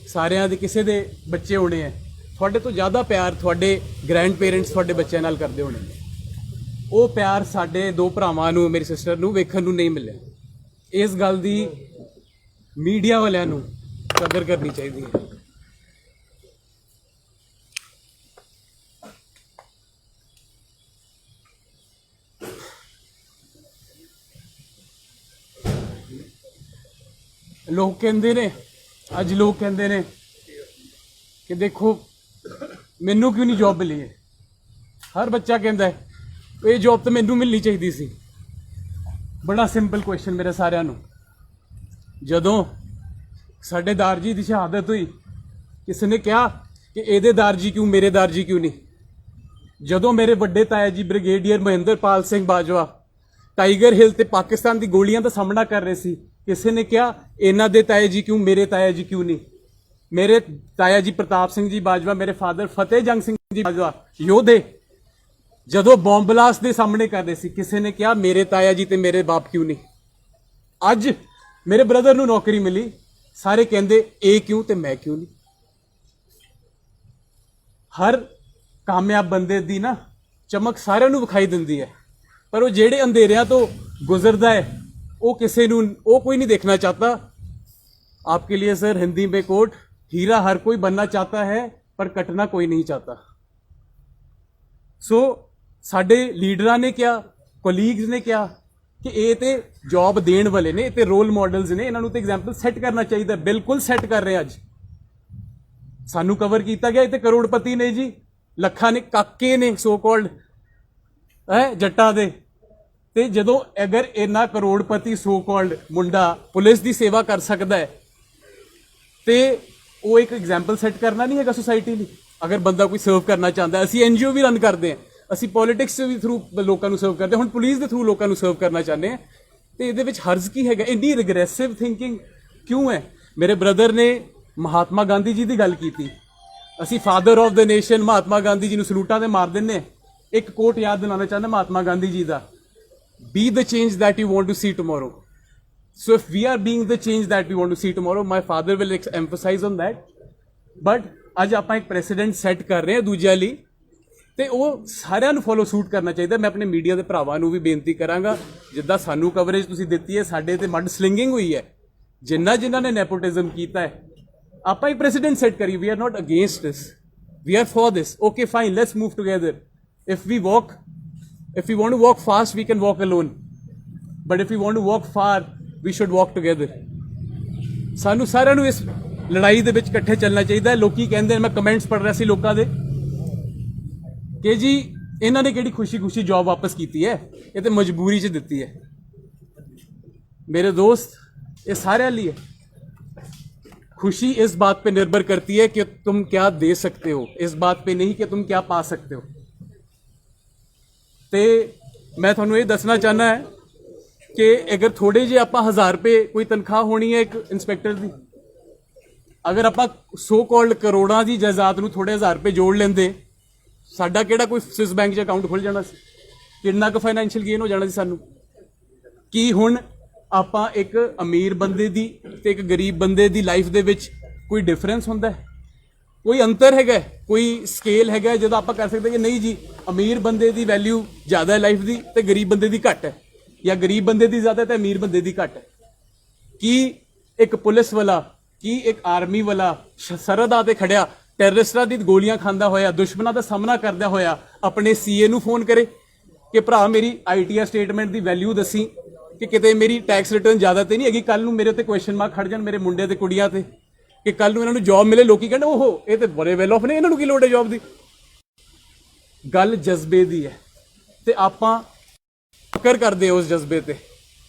ਸਾਰਿਆਂ ਦੇ ਕਿਸੇ ਦੇ ਬੱਚੇ ਹੋਣੇ ਹੈ, ਤੁਹਾਡੇ ਤੋਂ ਜ਼ਿਆਦਾ ਪਿਆਰ ਤੁਹਾਡੇ ਗ੍ਰੈਂਡ ਪੇਰੈਂਟਸ ਤੁਹਾਡੇ ਬੱਚਿਆਂ ਨਾਲ ਕਰਦੇ ਹੋਣੇ ਨੇ। ਉਹ ਪਿਆਰ ਸਾਡੇ ਦੋ ਭਰਾਵਾਂ ਨੂੰ, ਮੇਰੀ ਸਿਸਟਰ ਨੂੰ ਵੇਖਣ ਨੂੰ ਨਹੀਂ ਮਿਲਿਆ। ਇਸ ਗੱਲ ਦੀ ਮੀਡੀਆ ਵਾਲਿਆਂ ਨੂੰ ਕਦਰ ਕਰਨੀ ਚਾਹੀਦੀ ਹੈ। ਲੋਕ ਕਹਿੰਦੇ ਨੇ, ਅੱਜ ਲੋਕ ਕਹਿੰਦੇ ਨੇ ਕਿ ਦੇਖੋ ਮੈਨੂੰ ਕਿਉਂ ਨਹੀਂ ਜੌਬ ਮਿਲੀ ਹੈ। ਹਰ ਬੱਚਾ ਕਹਿੰਦਾ ਹੈ ਇਹ ਜੌਬ ਤਾਂ ਮੈਨੂੰ ਮਿਲਣੀ ਚਾਹੀਦੀ ਸੀ। ਬੜਾ ਸਿੰਪਲ ਕੁਐਸਚਨ ਮੇਰੇ ਸਾਰਿਆਂ ਨੂੰ, ਜਦੋਂ ਸਾਡੇ ਦਾਰਜੀ ਦੀ ਸ਼ਹਾਦਤ ਹੋਈ ਕਿਸੇ ਨੇ ਕਿਹਾ ਕਿ ਇਹਦੇ ਦਾਰਜੀ ਕਿਉਂ, ਮੇਰੇ ਦਾਰਜੀ ਕਿਉਂ ਨਹੀਂ। ਜਦੋਂ ਮੇਰੇ ਵੱਡੇ ਤਾਇਆ ਜੀ ਬ੍ਰਿਗੇਡੀਅਰ ਮਹਿੰਦਰਪਾਲ ਸਿੰਘ ਬਾਜਵਾ ਟਾਈਗਰ ਹਿੱਲ ਤੇ ਪਾਕਿਸਤਾਨ ਦੀ ਗੋਲੀਆਂ ਦਾ ਸਾਹਮਣਾ ਕਰ ਰਹੇ ਸੀ, ਕਿਸੇ ਨੇ ਕਿਹਾ ਇਹਨਾਂ ਦੇ ਤਾਇਆ ਜੀ ਕਿਉਂ, ਮੇਰੇ ਤਾਇਆ ਜੀ ਕਿਉਂ ਨਹੀਂ। ਮੇਰੇ ਤਾਇਆ ਜੀ ਪ੍ਰਤਾਪ ਸਿੰਘ ਜੀ ਬਾਜਵਾ, ਮੇਰੇ ਫਾਦਰ ਫਤਿਹ ਜੰਗ ਸਿੰਘ ਜੀ ਬਾਜਵਾ ਯੋਧੇ, ਜਦੋਂ ਬੰਬ ਬਲਾਸਟ ਦੇ ਸਾਹਮਣੇ ਕਰ ਰਹੇ ਸੀ, ਕਿਸੇ ਨੇ ਕਿਹਾ ਮੇਰੇ ਤਾਇਆ ਜੀ ਤੇ ਮੇਰੇ ਬਾਪ ਕਿਉਂ ਨਹੀਂ। ਅੱਜ ਮੇਰੇ ਬ੍ਰਦਰ ਨੂੰ ਨੌਕਰੀ ਮਿਲੀ, ਸਾਰੇ ਕਹਿੰਦੇ ਇਹ ਕਿਉਂ ਤੇ ਮੈਂ ਕਿਉਂ ਨਹੀਂ। ਹਰ ਕਾਮਯਾਬ ਬੰਦੇ ਦੀ ਨਾ ਚਮਕ ਸਾਰਿਆਂ ਨੂੰ ਵਿਖਾਈ ਦਿੰਦੀ ਹੈ, ਪਰ ਉਹ ਜਿਹੜੇ ਅੰਧੇਰਿਆਂ ਤੋਂ ਗੁਜ਼ਰਦਾ ਹੈ वो किसी वो कोई नहीं देखना चाहता। आपके लिए सर हिंदी में कोट, हीरा हर कोई बनना चाहता है पर कटना कोई नहीं चाहता। सो साडे लीडरां ने क्या, कोलीग्स ने क्या कि ये ते जॉब देण वाले ने, ते रोल मॉडल्स ने, इन्हां नूं ते एग्जाम्पल सैट करना चाहिए। बिल्कुल सैट कर रहे हैं। अज सानू कवर किया गया, ये करोड़पति ने जी, लखां ने काके ने सो कॉल्ड है जट्टां दे। ਤੇ ਜਦੋਂ ਅਗਰ ਇੰਨਾ ਕਰੋੜਪਤੀ ਸੋ ਕਾਲਡ ਮੁੰਡਾ ਪੁਲਿਸ ਦੀ ਸੇਵਾ ਕਰ ਸਕਦਾ ਹੈ ਤੇ ਉਹ ਇੱਕ ਐਗਜ਼ਾਮਪਲ ਸੈੱਟ ਕਰਨਾ ਨਹੀਂ ਹੈਗਾ ਸੋਸਾਇਟੀ ਲਈ। ਅਗਰ ਬੰਦਾ ਕੋਈ ਸਰਵ ਕਰਨਾ ਚਾਹੁੰਦਾ, ਅਸੀਂ ਐਨਜੀਓ ਵੀ ਰਨ ਕਰਦੇ ਹਾਂ, ਅਸੀਂ ਪੋਲਿਟਿਕਸ ਵੀ ਥਰੂ ਲੋਕਾਂ ਨੂੰ ਸਰਵ ਕਰਦੇ ਹਾਂ, ਹੁਣ ਪੁਲਿਸ ਦੇ ਥਰੂ ਲੋਕਾਂ ਨੂੰ ਸਰਵ ਕਰਨਾ ਚਾਹੁੰਦੇ ਹਾਂ, ਤੇ ਇਹਦੇ ਵਿੱਚ ਹਰਜ਼ ਕੀ ਹੈਗਾ? ਇੰਨੀ ਰਿਗਰੈਸਿਵ ਥਿੰਕਿੰਗ ਕਿਉਂ ਹੈ? ਮੇਰੇ ਬ੍ਰਦਰ ਨੇ ਮਹਾਤਮਾ ਗਾਂਧੀ ਜੀ ਦੀ ਗੱਲ ਕੀਤੀ, ਅਸੀਂ father of the nation Mahatma Gandhi ji ਨੂੰ ਸਲੂਟਾਂ ਤੇ ਮਾਰ ਦਿੰਦੇ। ਇੱਕ ਕੋਟ ਯਾਦ ਦਿਲਾਉਣਾ ਚਾਹੁੰਦਾ ਮਹਾਤਮਾ ਗਾਂਧੀ ਜੀ ਦਾ, be the change that you want to see tomorrow. So if we are being the change that we want to see tomorrow, my father will emphasize on that. But ਅੱਜ ਆਪਾਂ ਇੱਕ ਪ੍ਰੈਸੀਡੈਂਟ ਸੈੱਟ ਕਰ ਰਹੇ ਹਾਂ ਦੂਜਿਆਂ ਲਈ, ਤੇ ਉਹ ਸਾਰਿਆਂ ਨੂੰ ਫੋਲੋ ਸੂਟ ਕਰਨਾ ਚਾਹੀਦਾ। ਮੈਂ ਆਪਣੇ ਮੀਡੀਆ ਦੇ ਭਰਾਵਾਂ ਨੂੰ ਵੀ ਬੇਨਤੀ ਕਰਾਂਗਾ, ਜਿੱਦਾਂ ਸਾਨੂੰ ਕਵਰੇਜ ਤੁਸੀਂ ਦਿੱਤੀ ਹੈ, ਸਾਡੇ ਤੇ ਮੱਡ ਸਲਿੰਗਿੰਗ ਹੋਈ ਹੈ, ਜਿਨ੍ਹਾਂ ਨੇ ਨੈਪੋਟਿਜ਼ਮ ਕੀਤਾ ਹੈ, ਆਪਾਂ ਇੱਕ ਪ੍ਰੈਸੀਡੈਂਟ ਸੈੱਟ ਕਰੀਏ। We are not against this, we are for this. Okay fine, let's move together. If we want to walk fast, we can walk alone. But if we want to walk far, we should walk together. ਸਾਨੂੰ ਸਾਰਿਆਂ ਨੂੰ ਇਸ ਲੜਾਈ ਦੇ ਵਿੱਚ ਇਕੱਠੇ ਚੱਲਣਾ ਚਾਹੀਦਾ। ਲੋਕੀ ਕਹਿੰਦੇ ਨੇ, ਮੈਂ ਕਮੈਂਟਸ ਪੜ੍ਹ ਰਿਹਾ ਸੀ ਲੋਕਾਂ ਦੇ, ਕਿ ਜੀ ਇਹਨਾਂ ਨੇ ਕਿਹੜੀ ਖੁਸ਼ੀ ਜੌਬ ਵਾਪਸ ਕੀਤੀ ਹੈ, ਇਹ ਤੇ ਮਜਬੂਰੀ 'ਚ ਦਿੱਤੀ ਹੈ। मेरे दोस्त, ये सारे लिए खुशी इस बात पे निर्भर करती है कि तुम क्या दे सकते हो, इस बात पे नहीं कि तुम क्या पा सकते हो। तो मैं थोड़ा ये दसना चाहना है कि अगर थोड़े जे आप 1000 रुपये कोई तनख्वाह होनी है एक इंस्पैक्टर की, अगर आप सो कॉल्ड करोड़ों की जायदाद में थोड़े 1000 रुपये जोड़ लेंदे, साडा केड़ा कोई स्विस बैंक 'च अकाउंट खुल जाना सी, कितना क फाइनैंशियल गेन हो जाना सी सानू। कि हुण आपां एक अमीर बंदे दी ते एक गरीब बंदे दी लाइफ दे विच कोई डिफरेंस हुंदा है, कोई अंतर हैगा, कोई स्केल हैगा जो आप कर सकते कि नहीं जी अमीर बंदे दी वैल्यू ज़्यादा है लाइफ दी ते गरीब बंदे दी घट है, या गरीब बंदे दी ज़्यादा ते अमीर बंदे दी घट है। कि एक पुलिस वाला, कि एक आर्मी वाला सरहदां ते खड़िया टैररिस्टां दी गोलियां खांदा होया, दुश्मनां दा सामना करदा होया अपने सीए नूं फोन करे कि भरा मेरी ITR स्टेटमेंट दी वैल्यू दसी कि किते मेरी टैक्स रिटर्न ज़्यादा तो नहीं हैगी, कल नूं मेरे उत्ते क्वेश्चन मार्क खड़ जाण मेरे मुंडे ते कुड़ियां ते कि कल नूं इन्हां नूं जॉब मिले, लोकी कहंदे ओहो ये ते बड़े वेल ऑफ ने, इन्हां नूं की लोड़ है जॉब दी। गल जज्बे दी है ते आपां फकर करदे उस जज्बे ते,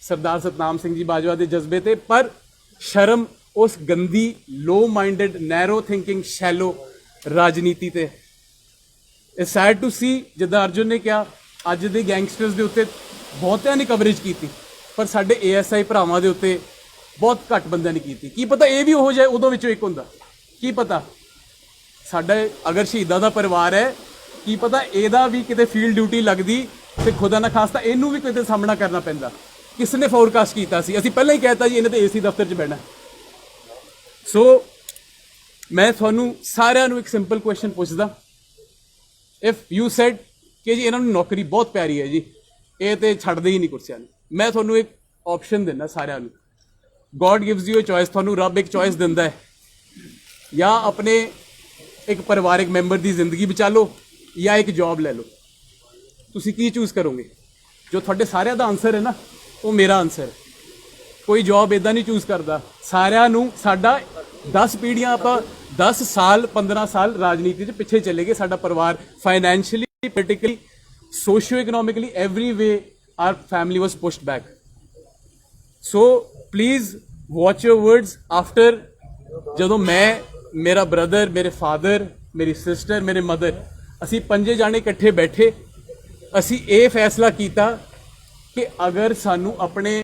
सरदार सतनाम सिंह जी बाजवा दे जज्बे ते, पर शर्म उस गंदी low minded narrow thinking shallow राजनीति ते। इट्स सैड टू सी जिद्दां अर्जुन ने कहा अज दे गैंगस्टर्स दे उत्ते बहुतियां ने कवरेज की, पर साडे ASI भरावां दे उत्ते बहुत घट बंदियां ने की। की पता ये भी हो जाए उदों विचों एक हुंदा, की पता। ਸਾਡਾ ਅਗਰ ਸ਼ਹੀਦਾਂ ਦਾ ਪਰਿਵਾਰ ਹੈ, ਕੀ ਪਤਾ ਇਹਦਾ ਵੀ ਕਿਤੇ ਫੀਲਡ ਡਿਊਟੀ ਲੱਗਦੀ ਤੇ ਖੁਦਾ ਨਾ ਖਾਸਤਾ ਇਹਨੂੰ ਵੀ ਕਿਤੇ ਸਾਹਮਣਾ ਕਰਨਾ ਪੈਂਦਾ। ਕਿਸ ਨੇ ਫੋਰਕਾਸਟ ਕੀਤਾ ਸੀ? ਅਸੀਂ ਪਹਿਲਾਂ ਹੀ ਕਹਿਤਾ ਜੀ ਇਹਨੇ ਤੇ ਏਸੀ ਦਫ਼ਤਰ 'ਚ ਬਹਿਣਾ। ਸੋ ਮੈਂ ਤੁਹਾਨੂੰ ਸਾਰਿਆਂ ਨੂੰ ਇੱਕ ਸਿੰਪਲ ਕੁਐਸਚਨ ਪੁੱਛਦਾ, ਇਫ ਯੂ ਸੈਡ ਕਿ ਜੀ ਇਹਨਾਂ ਨੂੰ ਨੌਕਰੀ ਬਹੁਤ ਪਿਆਰੀ ਹੈ ਜੀ, ਇਹ ਤੇ ਛੱਡਦੇ ਹੀ ਨਹੀਂ ਕੁਰਸੀਆਂ ਨੂੰ, ਮੈਂ ਤੁਹਾਨੂੰ ਇੱਕ ਆਪਸ਼ਨ ਦਿੰਦਾ ਸਾਰਿਆਂ ਨੂੰ। God gives you a choice, ਤੁਹਾਨੂੰ ਰੱਬ ਇੱਕ ਚੋਇਸ ਦਿੰਦਾ ਹੈ, ਜਾਂ ਆਪਣੇ ਇੱਕ ਪਰਿਵਾਰਿਕ ਮੈਂਬਰ ਦੀ ਜ਼ਿੰਦਗੀ ਬਚਾ ਲਓ ਜਾਂ ਇੱਕ ਜੌਬ ਲੈ ਲਓ। ਤੁਸੀਂ ਕੀ ਚੂਜ਼ ਕਰੋਗੇ? ਜੋ ਤੁਹਾਡੇ ਸਾਰਿਆਂ ਦਾ ਆਨਸਰ ਹੈ ਨਾ, ਉਹ ਮੇਰਾ ਆਨਸਰ ਹੈ। ਕੋਈ ਜੌਬ ਇਦਾਂ ਨਹੀਂ ਚੂਜ਼ ਕਰਦਾ। ਸਾਰਿਆਂ ਨੂੰ ਸਾਡਾ 10 ਪੀੜ੍ਹੀਆਂ, ਆਪਾਂ 10 ਸਾਲ 15 ਸਾਲ ਰਾਜਨੀਤੀ 'ਚ ਪਿੱਛੇ ਚਲੇ ਗਏ। ਸਾਡਾ ਪਰਿਵਾਰ financially, politically, socio economically, every way our family was pushed back. So please watch your words. After ਜਦੋਂ ਮੈਂ, ਮੇਰਾ ਬ੍ਰਦਰ, ਮੇਰੇ ਫਾਦਰ, ਮੇਰੀ ਸਿਸਟਰ, ਮੇਰੇ ਮਦਰ, ਅਸੀਂ 5 ਜਾਣੇ ਇਕੱਠੇ ਬੈਠੇ, ਅਸੀਂ ਇਹ ਫੈਸਲਾ ਕੀਤਾ ਕਿ ਅਗਰ ਸਾਨੂੰ ਆਪਣੇ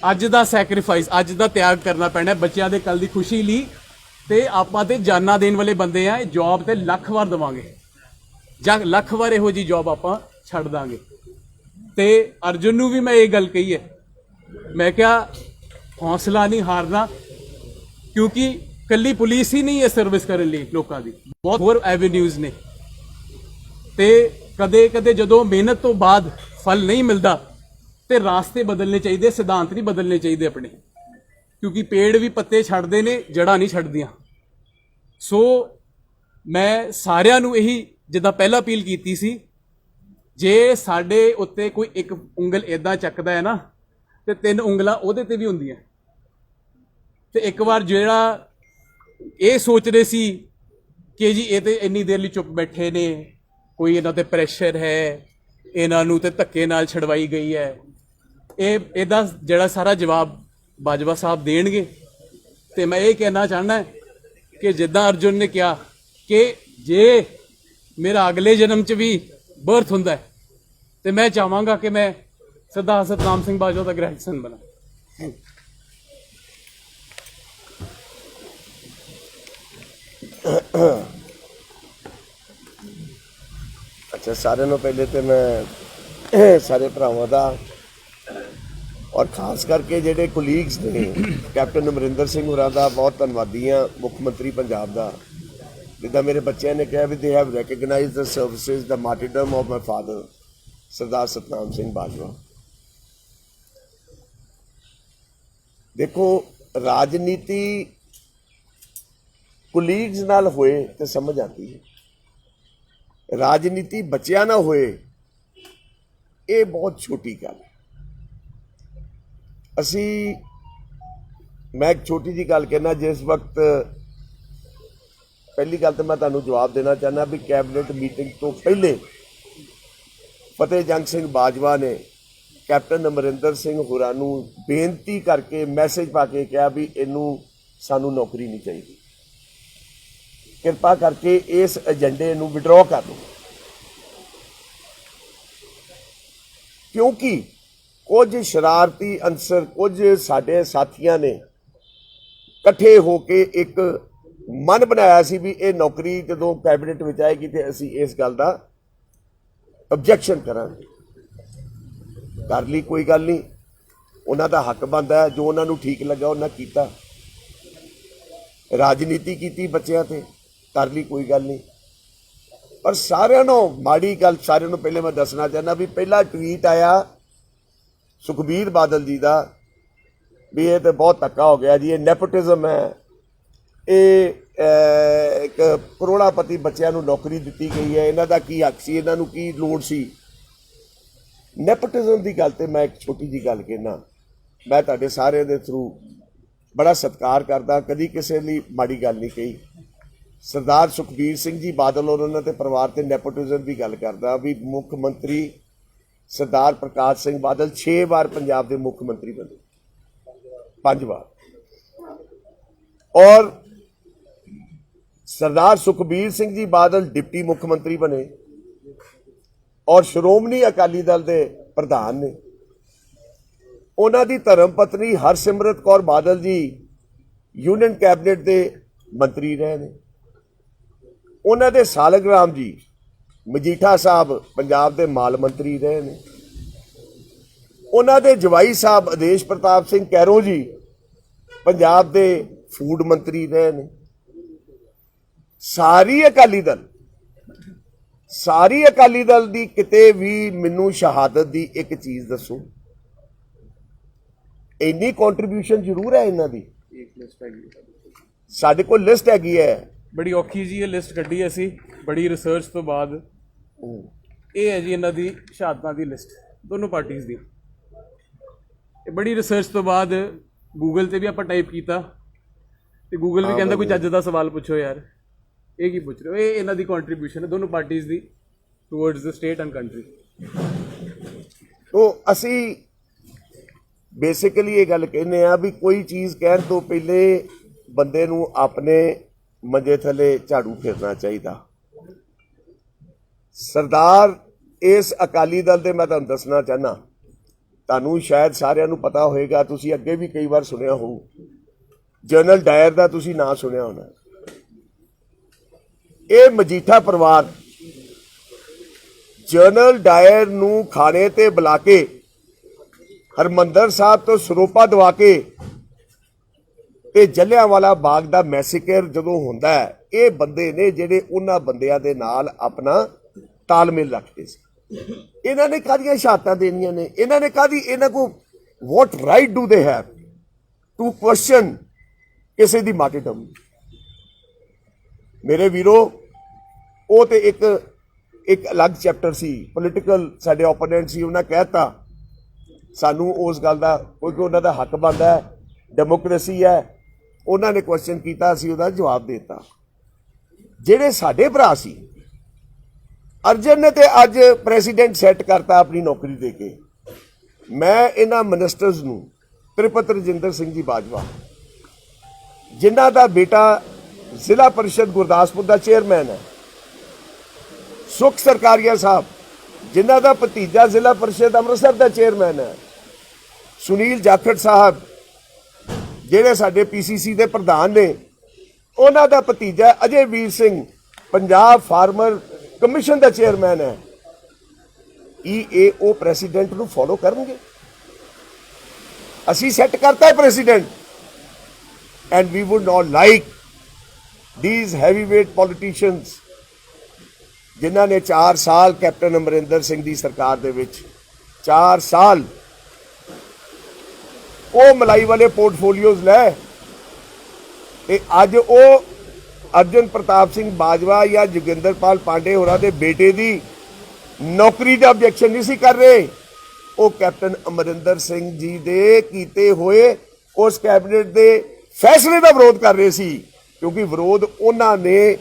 ਅੱਜ ਦਾ ਸੈਕਰੀਫਾਈਸ, ਅੱਜ ਦਾ ਤਿਆਗ ਕਰਨਾ ਪੈਣਾ ਬੱਚਿਆਂ ਦੇ ਕੱਲ ਦੀ ਖੁਸ਼ੀ ਲਈ, ਤੇ ਆਪਾਂ ਤੇ ਜਾਨਾਂ ਦੇਣ ਵਾਲੇ ਬੰਦੇ ਆ। ਜੌਬ ਤੇ ਲੱਖ ਵਾਰ ਦੇਵਾਂਗੇ, ਜਾਂ ਲੱਖ ਵਾਰ ਇਹੋ ਜੀ ਜੌਬ ਆਪਾਂ ਛੱਡ ਦਾਂਗੇ। ਤੇ ਅਰਜੁਨ ਨੂੰ ਵੀ ਮੈਂ ਇਹ ਗੱਲ ਕਹੀ ਹੈ, ਮੈਂ ਕਿਹਾ ਹੌਸਲਾ ਨਹੀਂ ਹਾਰਨਾ, ਕਿਉਂਕਿ ਕੱਲੀ ਪੁਲਿਸ ਹੀ ਨਹੀਂ ਹੈ ਸਰਵਿਸ ਕਰਨ ਲਈ ਲੋਕਾਂ ਦੀ, ਬਹੁਤ ਹੋਰ ਐਵੇਨਿਊਜ਼ ਨੇ। ਤੇ ਕਦੇ ਕਦੇ ਜਦੋਂ ਮਿਹਨਤ ਤੋਂ ਬਾਅਦ ਫਲ ਨਹੀਂ ਮਿਲਦਾ ਤੇ ਰਾਸਤੇ ਬਦਲਨੇ ਚਾਹੀਦੇ, ਸਿਧਾਂਤ ਨਹੀਂ ਬਦਲਨੇ ਚਾਹੀਦੇ ਆਪਣੇ, ਕਿਉਂਕਿ ਪੇੜ ਵੀ ਪੱਤੇ ਛੱਡਦੇ ਨੇ, ਜੜ੍ਹਾਂ ਨਹੀਂ ਛੱਡਦੀਆਂ। ਸੋ ਮੈਂ ਸਾਰਿਆਂ ਨੂੰ ਇਹੀ, ਜਿੱਦਾਂ ਪਹਿਲਾਂ ਅਪੀਲ ਕੀਤੀ ਸੀ, ਜੇ ਸਾਡੇ ਉੱਤੇ ਕੋਈ ਇੱਕ ਉਂਗਲ ਇਦਾਂ ਚੱਕਦਾ ਹੈ ਨਾ, ਤੇ 3 ਉਂਗਲਾਂ ਉਹਦੇ ਤੇ ਵੀ ਹੁੰਦੀਆਂ। ਤੇ ਇੱਕ ਵਾਰ ਜਿਹੜਾ ਇਹ ਸੋਚਦੇ ਸੀ ਕਿ ਜੀ ਇਹ ਤੇ ਇੰਨੀ ਦੇਰ ਲਈ ਚੁੱਪ ਬੈਠੇ ਨੇ, ਕੋਈ ਇਹਨਾਂ ਤੇ ਪ੍ਰੈਸ਼ਰ ਹੈ, ਇਹਨਾਂ ਨੂੰ ਤੇ ਧੱਕੇ ਨਾਲ ਛਡਵਾਈ ਗਈ ਹੈ, ਇਹਦਾ ਜਿਹੜਾ ਸਾਰਾ ਜਵਾਬ ਬਾਜਵਾ ਸਾਹਿਬ ਦੇਣਗੇ। ਤੇ ਮੈਂ ਇਹ ਕਹਿਣਾ ਚਾਹੁੰਦਾ ਕਿ ਜਿੱਦਾਂ ਅਰਜੁਨ ਨੇ ਕਿਹਾ ਕਿ ਜੇ ਮੇਰਾ ਅਗਲੇ ਜਨਮ 'ਚ ਵੀ ਬਰਥ ਹੁੰਦਾ ਹੈ, ਤੇ ਮੈਂ ਚਾਹਾਂਗਾ ਕਿ ਮੈਂ ਸਰਦਾਰ ਸਤਨਾਮ ਸਿੰਘ ਬਾਜਵਾ ਦਾ ਗ੍ਰੈਂਡਸਨ ਬਣਾ।
ਅੱਛਾ, ਸਾਰਿਆਂ ਨੂੰ ਪਹਿਲੇ ਤੇ ਮੈਂ ਸਾਰੇ ਭਰਾਵਾਂ ਦਾ ਔਰ ਖਾਸ ਕਰਕੇ ਜਿਹੜੇ ਕੋਲੀਗਸ ਨੇ, ਕੈਪਟਨ ਅਮਰਿੰਦਰ ਸਿੰਘ ਹੋਰਾਂ ਦਾ ਬਹੁਤ ਧੰਨਵਾਦੀ ਹਾਂ, ਮੁੱਖ ਮੰਤਰੀ ਪੰਜਾਬ ਦਾ। ਜਿੱਦਾਂ ਮੇਰੇ ਬੱਚਿਆਂ ਨੇ ਕਿਹਾ ਵੀ they have recognised the services, the martyrdom of my father Sardar Satnam Singh Bajwa. ਦੇਖੋ, ਰਾਜਨੀਤੀ ਕੋਲੀਗਸ ਨਾਲ ਹੋਏ ਤੇ ਸਮਝ ਆਉਂਦੀ ਹੈ, ਰਾਜਨੀਤੀ ਬੱਚਿਆਂ ਨਾਲ ਹੋਏ ਇਹ ਬਹੁਤ ਛੋਟੀ ਗੱਲ ਹੈ। ਮੈਂ ਇੱਕ ਛੋਟੀ ਜੀ ਗੱਲ ਕਹਿਣਾ, ਜਿਸ ਵਕਤ ਪਹਿਲੀ ਗੱਲ ਤਾਂ ਮੈਂ ਤੁਹਾਨੂੰ ਜਵਾਬ ਦੇਣਾ ਚਾਹੁੰਦਾ ਵੀ ਕੈਬਨਿਟ ਮੀਟਿੰਗ ਤੋਂ ਪਹਿਲੇ ਫਤਿਹ ਜੰਗ ਸਿੰਘ ਬਾਜਵਾ ਨੇ ਕੈਪਟਨ ਅਮਰਿੰਦਰ ਸਿੰਘ ਹੋਰਾਂ ਨੂੰ ਬੇਨਤੀ ਕਰਕੇ ਮੈਸੇਜ ਪਾ ਕੇ ਕਿਹਾ ਵੀ ਇਹਨੂੰ ਸਾਨੂੰ ਨੌਕਰੀ ਨਹੀਂ ਚਾਹੀਦੀ, ਕਿਰਪਾ ਕਰਕੇ ਇਸ ਏਜੰਡੇ ਨੂੰ ਵਿਡਰਾਅ ਕਰ ਲਓ। ਕਿਉਂਕਿ ਕੁਝ ਸ਼ਰਾਰਤੀ ਅੰਸਰ, ਕੁਝ ਸਾਡੇ ਸਾਥੀਆਂ ਨੇ ਇਕੱਠੇ ਹੋ ਕੇ ਇੱਕ ਮਨ ਬਣਾਇਆ ਸੀ ਵੀ ਇਹ ਨੌਕਰੀ ਜਦੋਂ ਕੈਬਨਿਟ ਵਿੱਚ ਆਏਗੀ ਤੇ ਅਸੀਂ ਇਸ ਗੱਲ ਦਾ ਆਬਜੈਕਸ਼ਨ ਕਰਾਂਗੇ। ਕਰ ਲਈ, ਕੋਈ ਗੱਲ ਨਹੀਂ, ਉਹਨਾਂ ਦਾ ਹੱਕ ਬਣਦਾ ਹੈ, ਜੋ ਉਹਨਾਂ ਨੂੰ ਠੀਕ ਲੱਗਾ ਉਹਨਾਂ ਕੀਤਾ। ਰਾਜਨੀਤੀ ਕੀਤੀ ਬੱਚਿਆਂ ਤੇ, ਕਰ ਲਈ, ਕੋਈ ਗੱਲ ਨਹੀਂ। ਪਰ ਸਾਰਿਆਂ ਨੂੰ ਮਾੜੀ ਗੱਲ, ਸਾਰਿਆਂ ਨੂੰ ਪਹਿਲੇ ਮੈਂ ਦੱਸਣਾ ਚਾਹੁੰਦਾ ਵੀ ਪਹਿਲਾ ਟਵੀਟ ਆਇਆ ਸੁਖਬੀਰ ਬਾਦਲ ਜੀ ਦਾ ਵੀ ਇਹ ਤੇ ਬਹੁਤ ਧੱਕਾ ਹੋ ਗਿਆ ਜੀ, ਇਹ ਨੈਪੋਟਿਜ਼ਮ ਹੈ, ਇਹ ਇੱਕ ਕਰੋੜਾਪਤੀ ਬੱਚਿਆਂ ਨੂੰ ਨੌਕਰੀ ਦਿੱਤੀ ਗਈ ਹੈ, ਇਹਨਾਂ ਦਾ ਕੀ ਹੱਕ ਸੀ, ਇਹਨਾਂ ਨੂੰ ਕੀ ਲੋੜ ਸੀ। ਨੈਪੋਟਿਜ਼ਮ ਦੀ ਗੱਲ ਤੇ ਮੈਂ ਇੱਕ ਛੋਟੀ ਜੀ ਗੱਲ ਕਹਿਣਾ, ਮੈਂ ਤੁਹਾਡੇ ਸਾਰਿਆਂ ਦੇ ਥਰੂ ਬੜਾ ਸਤਿਕਾਰ ਕਰਦਾ, ਕਦੀ ਕਿਸੇ ਲਈ ਮਾੜੀ ਗੱਲ ਨਹੀਂ ਕਹੀ। ਸਰਦਾਰ ਸੁਖਬੀਰ ਸਿੰਘ ਜੀ ਬਾਦਲ ਔਰ ਉਹਨਾਂ ਦੇ ਪਰਿਵਾਰ ਤੇ ਨੈਪੋਟਿਜ਼ਮ ਦੀ ਗੱਲ ਕਰਦਾ ਵੀ ਮੁੱਖ ਮੰਤਰੀ ਸਰਦਾਰ ਪ੍ਰਕਾਸ਼ ਸਿੰਘ ਬਾਦਲ 6 ਵਾਰ ਪੰਜਾਬ ਦੇ ਮੁੱਖ ਮੰਤਰੀ ਬਣੇ, 5 ਵਾਰ, ਔਰ ਸਰਦਾਰ ਸੁਖਬੀਰ ਸਿੰਘ ਜੀ ਬਾਦਲ ਡਿਪਟੀ ਮੁੱਖ ਮੰਤਰੀ ਬਣੇ ਔਰ ਸ਼੍ਰੋਮਣੀ ਅਕਾਲੀ ਦਲ ਦੇ ਪ੍ਰਧਾਨ ਨੇ। ਉਹਨਾਂ ਦੀ ਧਰਮ ਪਤਨੀ ਹਰਸਿਮਰਤ ਕੌਰ ਬਾਦਲ ਜੀ ਯੂਨੀਅਨ ਕੈਬਨਿਟ ਦੇ ਮੰਤਰੀ ਰਹੇ ਨੇ। ਉਹਨਾਂ ਦੇ ਸਾਲਗਰਾਮ ਜੀ ਮਜੀਠਾ ਸਾਹਿਬ ਪੰਜਾਬ ਦੇ ਮਾਲ ਮੰਤਰੀ ਰਹੇ ਨੇ, ਉਹਨਾਂ ਦੇ ਜਵਾਈ ਸਾਹਿਬ ਆਦੇਸ਼ ਪ੍ਰਤਾਪ ਸਿੰਘ ਕੈਰੋਂ ਜੀ ਪੰਜਾਬ ਦੇ ਫੂਡ ਮੰਤਰੀ ਰਹੇ ਨੇ। ਸਾਰੀ ਅਕਾਲੀ ਦਲ ਦੀ ਕਿਤੇ ਵੀ ਮੈਨੂੰ ਸ਼ਹਾਦਤ ਦੀ ਇੱਕ ਚੀਜ਼ ਦੱਸੋ। ਇੰਨੀ ਕੰਟਰੀਬਿਊਸ਼ਨ ਜ਼ਰੂਰ ਹੈ ਇਹਨਾਂ ਦੀ, ਸਾਡੇ ਕੋਲ ਲਿਸਟ ਹੈਗੀ ਹੈ।
ਬੜੀ ਔਖੀ ਜੀ ਇਹ ਲਿਸਟ ਕੱਢੀ ਹੈ ਅਸੀਂ, ਬੜੀ ਰਿਸਰਚ ਤੋਂ ਬਾਅਦ। ਇਹ ਹੈ ਜੀ ਇਹਨਾਂ ਦੀ ਸ਼ਹਾਦਤਾਂ ਦੀ ਲਿਸਟ, ਦੋਨੋਂ ਪਾਰਟੀਆਂ ਦੀ। ਇਹ ਬੜੀ ਰਿਸਰਚ ਤੋਂ ਬਾਅਦ ਗੂਗਲ ਤੇ ਵੀ ਆਪਾਂ ਟਾਈਪ ਕੀਤਾ ਤੇ ਗੂਗਲ ਵੀ ਕਹਿੰਦਾ ਕੋਈ ਚੱਜ ਦਾ ਸਵਾਲ ਪੁੱਛੋ ਯਾਰ, ਇਹ ਕੀ ਪੁੱਛ ਰਹੇ ਹੋ। ਇਹ ਇਹਨਾਂ ਦੀ ਕੰਟਰੀਬਿਊਸ਼ਨ ਹੈ ਦੋਨੋਂ ਪਾਰਟੀਆਂ ਦੀ towards the state and country.
ਤੋ ਅਸੀਂ ਬੇਸਿਕਲੀ ਇਹ ਗੱਲ ਕਹਿੰਦੇ ਆ ਵੀ ਕੋਈ ਚੀਜ਼ ਕਹਿਣ ਤੋਂ ਪਹਿਲੇ ਬੰਦੇ ਨੂੰ ਆਪਣੇ ਮੰਜੇ ਥੱਲੇ ਝਾੜੂ ਫੇਰਨਾ ਚਾਹੀਦਾ। ਸਰਦਾਰ ਇਸ ਅਕਾਲੀ ਦਲ ਦੇ, ਮੈਂ ਤੁਹਾਨੂੰ ਦੱਸਣਾ ਚਾਹਨਾ, ਤੁਹਾਨੂੰ ਸ਼ਾਇਦ ਸਾਰਿਆਂ ਨੂੰ ਪਤਾ ਹੋਏਗਾ, ਤੁਸੀਂ ਅੱਗੇ ਵੀ ਕਈ ਵਾਰ ਸੁਣਿਆ ਹੋਊ, ਜਨਰਲ ਡਾਇਰ ਦਾ ਤੁਸੀਂ ਨਾਂ ਸੁਣਿਆ ਹੋਣਾ। ਇਹ ਮਜੀਠਾ ਪਰਿਵਾਰ ਜਨਰਲ ਡਾਇਰ ਨੂੰ ਖਾਣੇ ਤੇ ਬੁਲਾ ਕੇ ਹਰਮੰਦਰ ਸਾਹਿਬ ਤੋਂ ਸਰੋਪਾ ਦਵਾ ਕੇ ਤੇ ਜਲਿਆਂਵਾਲਾ ਬਾਗ ਦਾ ਮੈਸੇਕਰ ਜਦੋਂ ਹੁੰਦਾ ਹੈ, ਇਹ ਬੰਦੇ ਨੇ ਜਿਹੜੇ ਉਹਨਾਂ ਬੰਦਿਆਂ ਦੇ ਨਾਲ ਆਪਣਾ ਤਾਲਮੇਲ ਰੱਖਦੇ ਸੀ। ਇਹਨਾਂ ਨੇ ਕਾਹਦੀਆਂ ਸ਼ਹਾਦਤਾਂ ਦੇਣੀਆਂ ਨੇ? ਇਹਨਾਂ ਨੇ ਕਾਹਦੀ, ਇਹਨਾਂ ਕੋ what right do they have to question ਕਿਸੇ ਦੀ ਮਾਰਟੀਰਡਮ? ਮੇਰੇ ਵੀਰੋ, ਉਹ ਤੇ ਇੱਕ ਅਲੱਗ ਚੈਪਟਰ ਸੀ, ਪੋਲੀਟੀਕਲ। ਸਾਡੇ ਓਪੋਨੈਂਟ ਸੀ, ਉਹਨਾਂ ਕਹਿਤਾ ਸਾਨੂੰ ਉਸ ਗੱਲ ਦਾ, ਕਿਉਂਕਿ ਉਹਨਾਂ ਦਾ ਹੱਕ ਬਣਦਾ ਹੈ, ਡੈਮੋਕ੍ਰੇਸੀ ਹੈ। ਉਹਨਾਂ ਨੇ ਕੁਐਸਚਨ ਕੀਤਾ, ਅਸੀਂ ਉਹਦਾ ਜਵਾਬ ਦੇ ਦਿੱਤਾ। ਜਿਹੜੇ ਸਾਡੇ ਭਰਾ ਸੀ, ਅਰਜਨ ਨੇ ਤੇ ਅੱਜ ਪ੍ਰੈਜ਼ੀਡੈਂਟ ਸੈੱਟ ਕਰਤਾ ਆਪਣੀ ਨੌਕਰੀ ਦੇ ਕੇ। ਮੈਂ ਇਹਨਾਂ ਮਿਨਿਸਟਰਸ ਨੂੰ, ਤ੍ਰਿਪਤ ਰਜਿੰਦਰ ਸਿੰਘ ਜੀ ਬਾਜਵਾ, ਜਿਨ੍ਹਾਂ ਦਾ ਬੇਟਾ ਜ਼ਿਲ੍ਹਾ ਪਰਿਸ਼ਦ ਗੁਰਦਾਸਪੁਰ ਦਾ ਚੇਅਰਮੈਨ ਹੈ, ਸੁਖ ਸਰਕਾਰੀਆ ਸਾਹਿਬ, ਜਿਨ੍ਹਾਂ ਦਾ ਭਤੀਜਾ ਜ਼ਿਲ੍ਹਾ ਪਰਿਸ਼ਦ ਅੰਮ੍ਰਿਤਸਰ ਦਾ ਚੇਅਰਮੈਨ ਹੈ, ਸੁਨੀਲ ਜਾਖੜ ਸਾਹਿਬ ਜਿਹੜੇ ਸਾਡੇ ਪੀਸੀਸੀ ਦੇ ਪ੍ਰਧਾਨ ਨੇ, ਉਹਨਾਂ ਦਾ ਭਤੀਜਾ ਅਜੇ ਵੀਰ ਸਿੰਘ ਪੰਜਾਬ ਫਾਰਮਰ ਕਮਿਸ਼ਨ ਦਾ ਚੇਅਰਮੈਨ ਹੈ। ਉਹ ਪ੍ਰੈਜ਼ੀਡੈਂਟ ਨੂੰ ਫੋਲੋ ਕਰਨਗੇ? ਅਸੀਂ ਸੈੱਟ ਕਰਤਾ ਹੈ precedent, and we would not like these heavyweight politicians ਜਿਨ੍ਹਾਂ ਨੇ 4 ਸਾਲ ਕੈਪਟਨ ਅਮਰਿੰਦਰ ਸਿੰਘ ਦੀ ਸਰਕਾਰ ਦੇ ਵਿੱਚ 4 ਸਾਲ ਉਹ ਮਲਾਈ ਵਾਲੇ ਪੋਰਟਫੋਲੀਓਜ਼ ਲੈ, ਤੇ ਅੱਜ ਉਹ ਅਰਜਨ ਪ੍ਰਤਾਪ ਸਿੰਘ ਬਾਜਵਾ ਜਾਂ ਜੋਗਿੰਦਰਪਾਲ ਪਾਂਡੇ ਹੋਰਾਂ ਦੇ ਬੇਟੇ ਦੀ ਨੌਕਰੀ ਦਾ ਆਬਜੈਕਸ਼ਨ ਨਹੀਂ ਸੀ ਕਰ ਰਹੇ, ਉਹ ਕੈਪਟਨ ਅਮਰਿੰਦਰ ਸਿੰਘ ਜੀ ਦੇ ਕੀਤੇ ਹੋਏ ਉਸ ਕੈਬਨਿਟ ਦੇ ਫੈਸਲੇ ਦਾ ਵਿਰੋਧ ਕਰ ਰਹੇ ਸੀ। ਕਿਉਂਕਿ ਵਿਰੋਧ ਉਹਨਾਂ ਨੇ,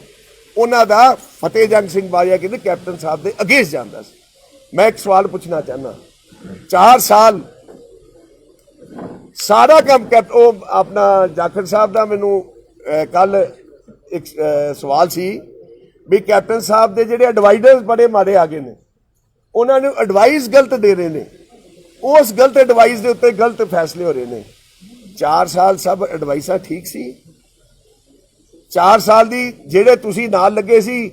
ਉਹਨਾਂ ਦਾ ਫਤਿਹ ਜੰਗ ਸਿੰਘ ਬਾਜਵਾ ਕਹਿੰਦੇ ਕੈਪਟਨ ਸਾਹਿਬ ਦੇ ਅਗੇਂਸਟ ਜਾਂਦਾ ਸੀ। ਮੈਂ ਇੱਕ ਸਵਾਲ ਪੁੱਛਣਾ ਚਾਹੁੰਦਾ, 4 ਸਾਲ ਸਾਰਾ ਕੰਮ ਉਹ ਆਪਣਾ ਜਾਖੜ ਸਾਹਿਬ ਦਾ, ਮੈਨੂੰ ਕੱਲ ਇੱਕ ਸਵਾਲ ਸੀ ਵੀ ਕੈਪਟਨ ਸਾਹਿਬ ਦੇ ਜਿਹੜੇ ਐਡਵਾਈਜ਼ਰਸ ਬੜੇ ਮਾੜੇ ਆ ਗਏ ਨੇ, ਉਹਨਾਂ ਨੂੰ ਐਡਵਾਈਸ ਗਲਤ ਦੇ ਰਹੇ ਨੇ, ਉਸ ਗਲਤ ਐਡਵਾਈਸ ਦੇ ਉੱਤੇ ਗਲਤ ਫੈਸਲੇ ਹੋ ਰਹੇ ਨੇ। 4 ਸਾਲ ਸਭ ਐਡਵਾਈਸਾਂ ਠੀਕ ਸੀ? 4 ਸਾਲ ਦੀ ਜਿਹੜੇ ਤੁਸੀਂ ਨਾਲ ਲੱਗੇ ਸੀ,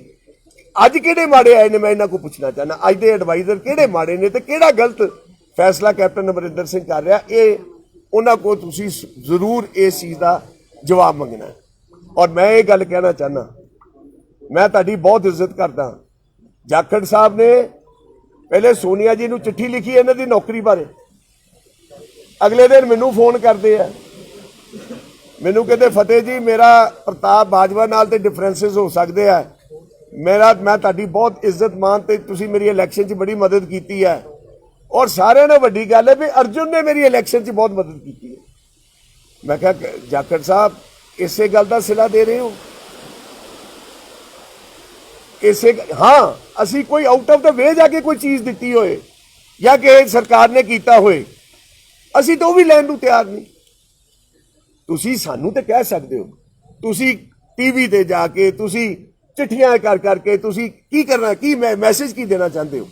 ਅੱਜ ਕਿਹੜੇ ਮਾੜੇ ਆਏ ਨੇ? ਮੈਂ ਇਹਨਾਂ ਕੋਲ ਪੁੱਛਣਾ ਚਾਹੁੰਦਾ, ਅੱਜ ਦੇ ਐਡਵਾਈਜ਼ਰ ਕਿਹੜੇ ਮਾੜੇ ਨੇ ਤੇ ਕਿਹੜਾ ਗਲਤ ਫੈਸਲਾ ਕੈਪਟਨ ਅਮਰਿੰਦਰ ਸਿੰਘ ਕਰ ਰਿਹਾ? ਇਹ ਉਹਨਾਂ ਕੋਲ ਤੁਸੀਂ ਜ਼ਰੂਰ ਇਸ ਚੀਜ਼ ਦਾ ਜਵਾਬ ਮੰਗਣਾ। ਔਰ ਮੈਂ ਇਹ ਗੱਲ ਕਹਿਣਾ ਚਾਹੁੰਦਾ, ਮੈਂ ਤੁਹਾਡੀ ਬਹੁਤ ਇੱਜ਼ਤ ਕਰਦਾ। ਜਾਖੜ ਸਾਹਿਬ ਨੇ ਪਹਿਲੇ ਸੋਨੀਆ ਜੀ ਨੂੰ ਚਿੱਠੀ ਲਿਖੀ ਇਹਨਾਂ ਦੀ ਨੌਕਰੀ ਬਾਰੇ, ਅਗਲੇ ਦਿਨ ਮੈਨੂੰ ਫੋਨ ਕਰਦੇ ਆ, ਮੈਨੂੰ ਕਹਿੰਦੇ ਫਤਿਹ ਜੀ ਮੇਰਾ ਪ੍ਰਤਾਪ ਬਾਜਵਾ ਨਾਲ ਤੇ ਡਿਫਰੈਂਸਿਸ ਹੋ ਸਕਦੇ ਆ, ਮੈਂ ਤੁਹਾਡੀ ਬਹੁਤ ਇੱਜ਼ਤ ਮਾਨ ਤੇ ਤੁਸੀਂ ਮੇਰੀ ਇਲੈਕਸ਼ਨ 'ਚ ਬੜੀ ਮਦਦ ਕੀਤੀ ਹੈ, ਔਰ ਸਾਰਿਆਂ ਨਾਲੋਂ ਵੱਡੀ ਗੱਲ ਹੈ ਵੀ ਅਰਜੁਨ ਨੇ ਮੇਰੀ ਇਲੈਕਸ਼ਨ 'ਚ ਬਹੁਤ ਮਦਦ ਕੀਤੀ ਹੈ। ਮੈਂ ਕਿਹਾ ਜਾਖੜ ਸਾਹਿਬ ਇਸੇ ਗੱਲ ਦਾ ਸਿਲਾ ਦੇ ਰਹੇ ਹੋ? ਹਾਂ, ਅਸੀਂ ਕੋਈ ਆਊਟ ਆਫ ਦਾ ਵੇ ਜਾ ਕੇ ਕੋਈ ਚੀਜ਼ ਦਿੱਤੀ ਹੋਏ ਜਾਂ ਕਿ ਸਰਕਾਰ ਨੇ ਕੀਤਾ ਹੋਏ, ਅਸੀਂ ਤਾਂ ਉਹ ਵੀ ਲੈਣ ਨੂੰ ਤਿਆਰ ਨਹੀਂ। ਤੁਸੀਂ ਸਾਨੂੰ ਤੇ ਕਹਿ ਸਕਦੇ ਹੋ, ਤੁਸੀਂ ਟੀਵੀ ਤੇ ਜਾ ਕੇ, ਤੁਸੀਂ ਚਿੱਠੀਆਂ ਕਰ ਕਰਕੇ ਤੁਸੀਂ ਕੀ ਕਰਨਾ, ਕੀ ਮੈਸੇਜ ਕੀ ਦੇਣਾ ਚਾਹੁੰਦੇ ਹੋ?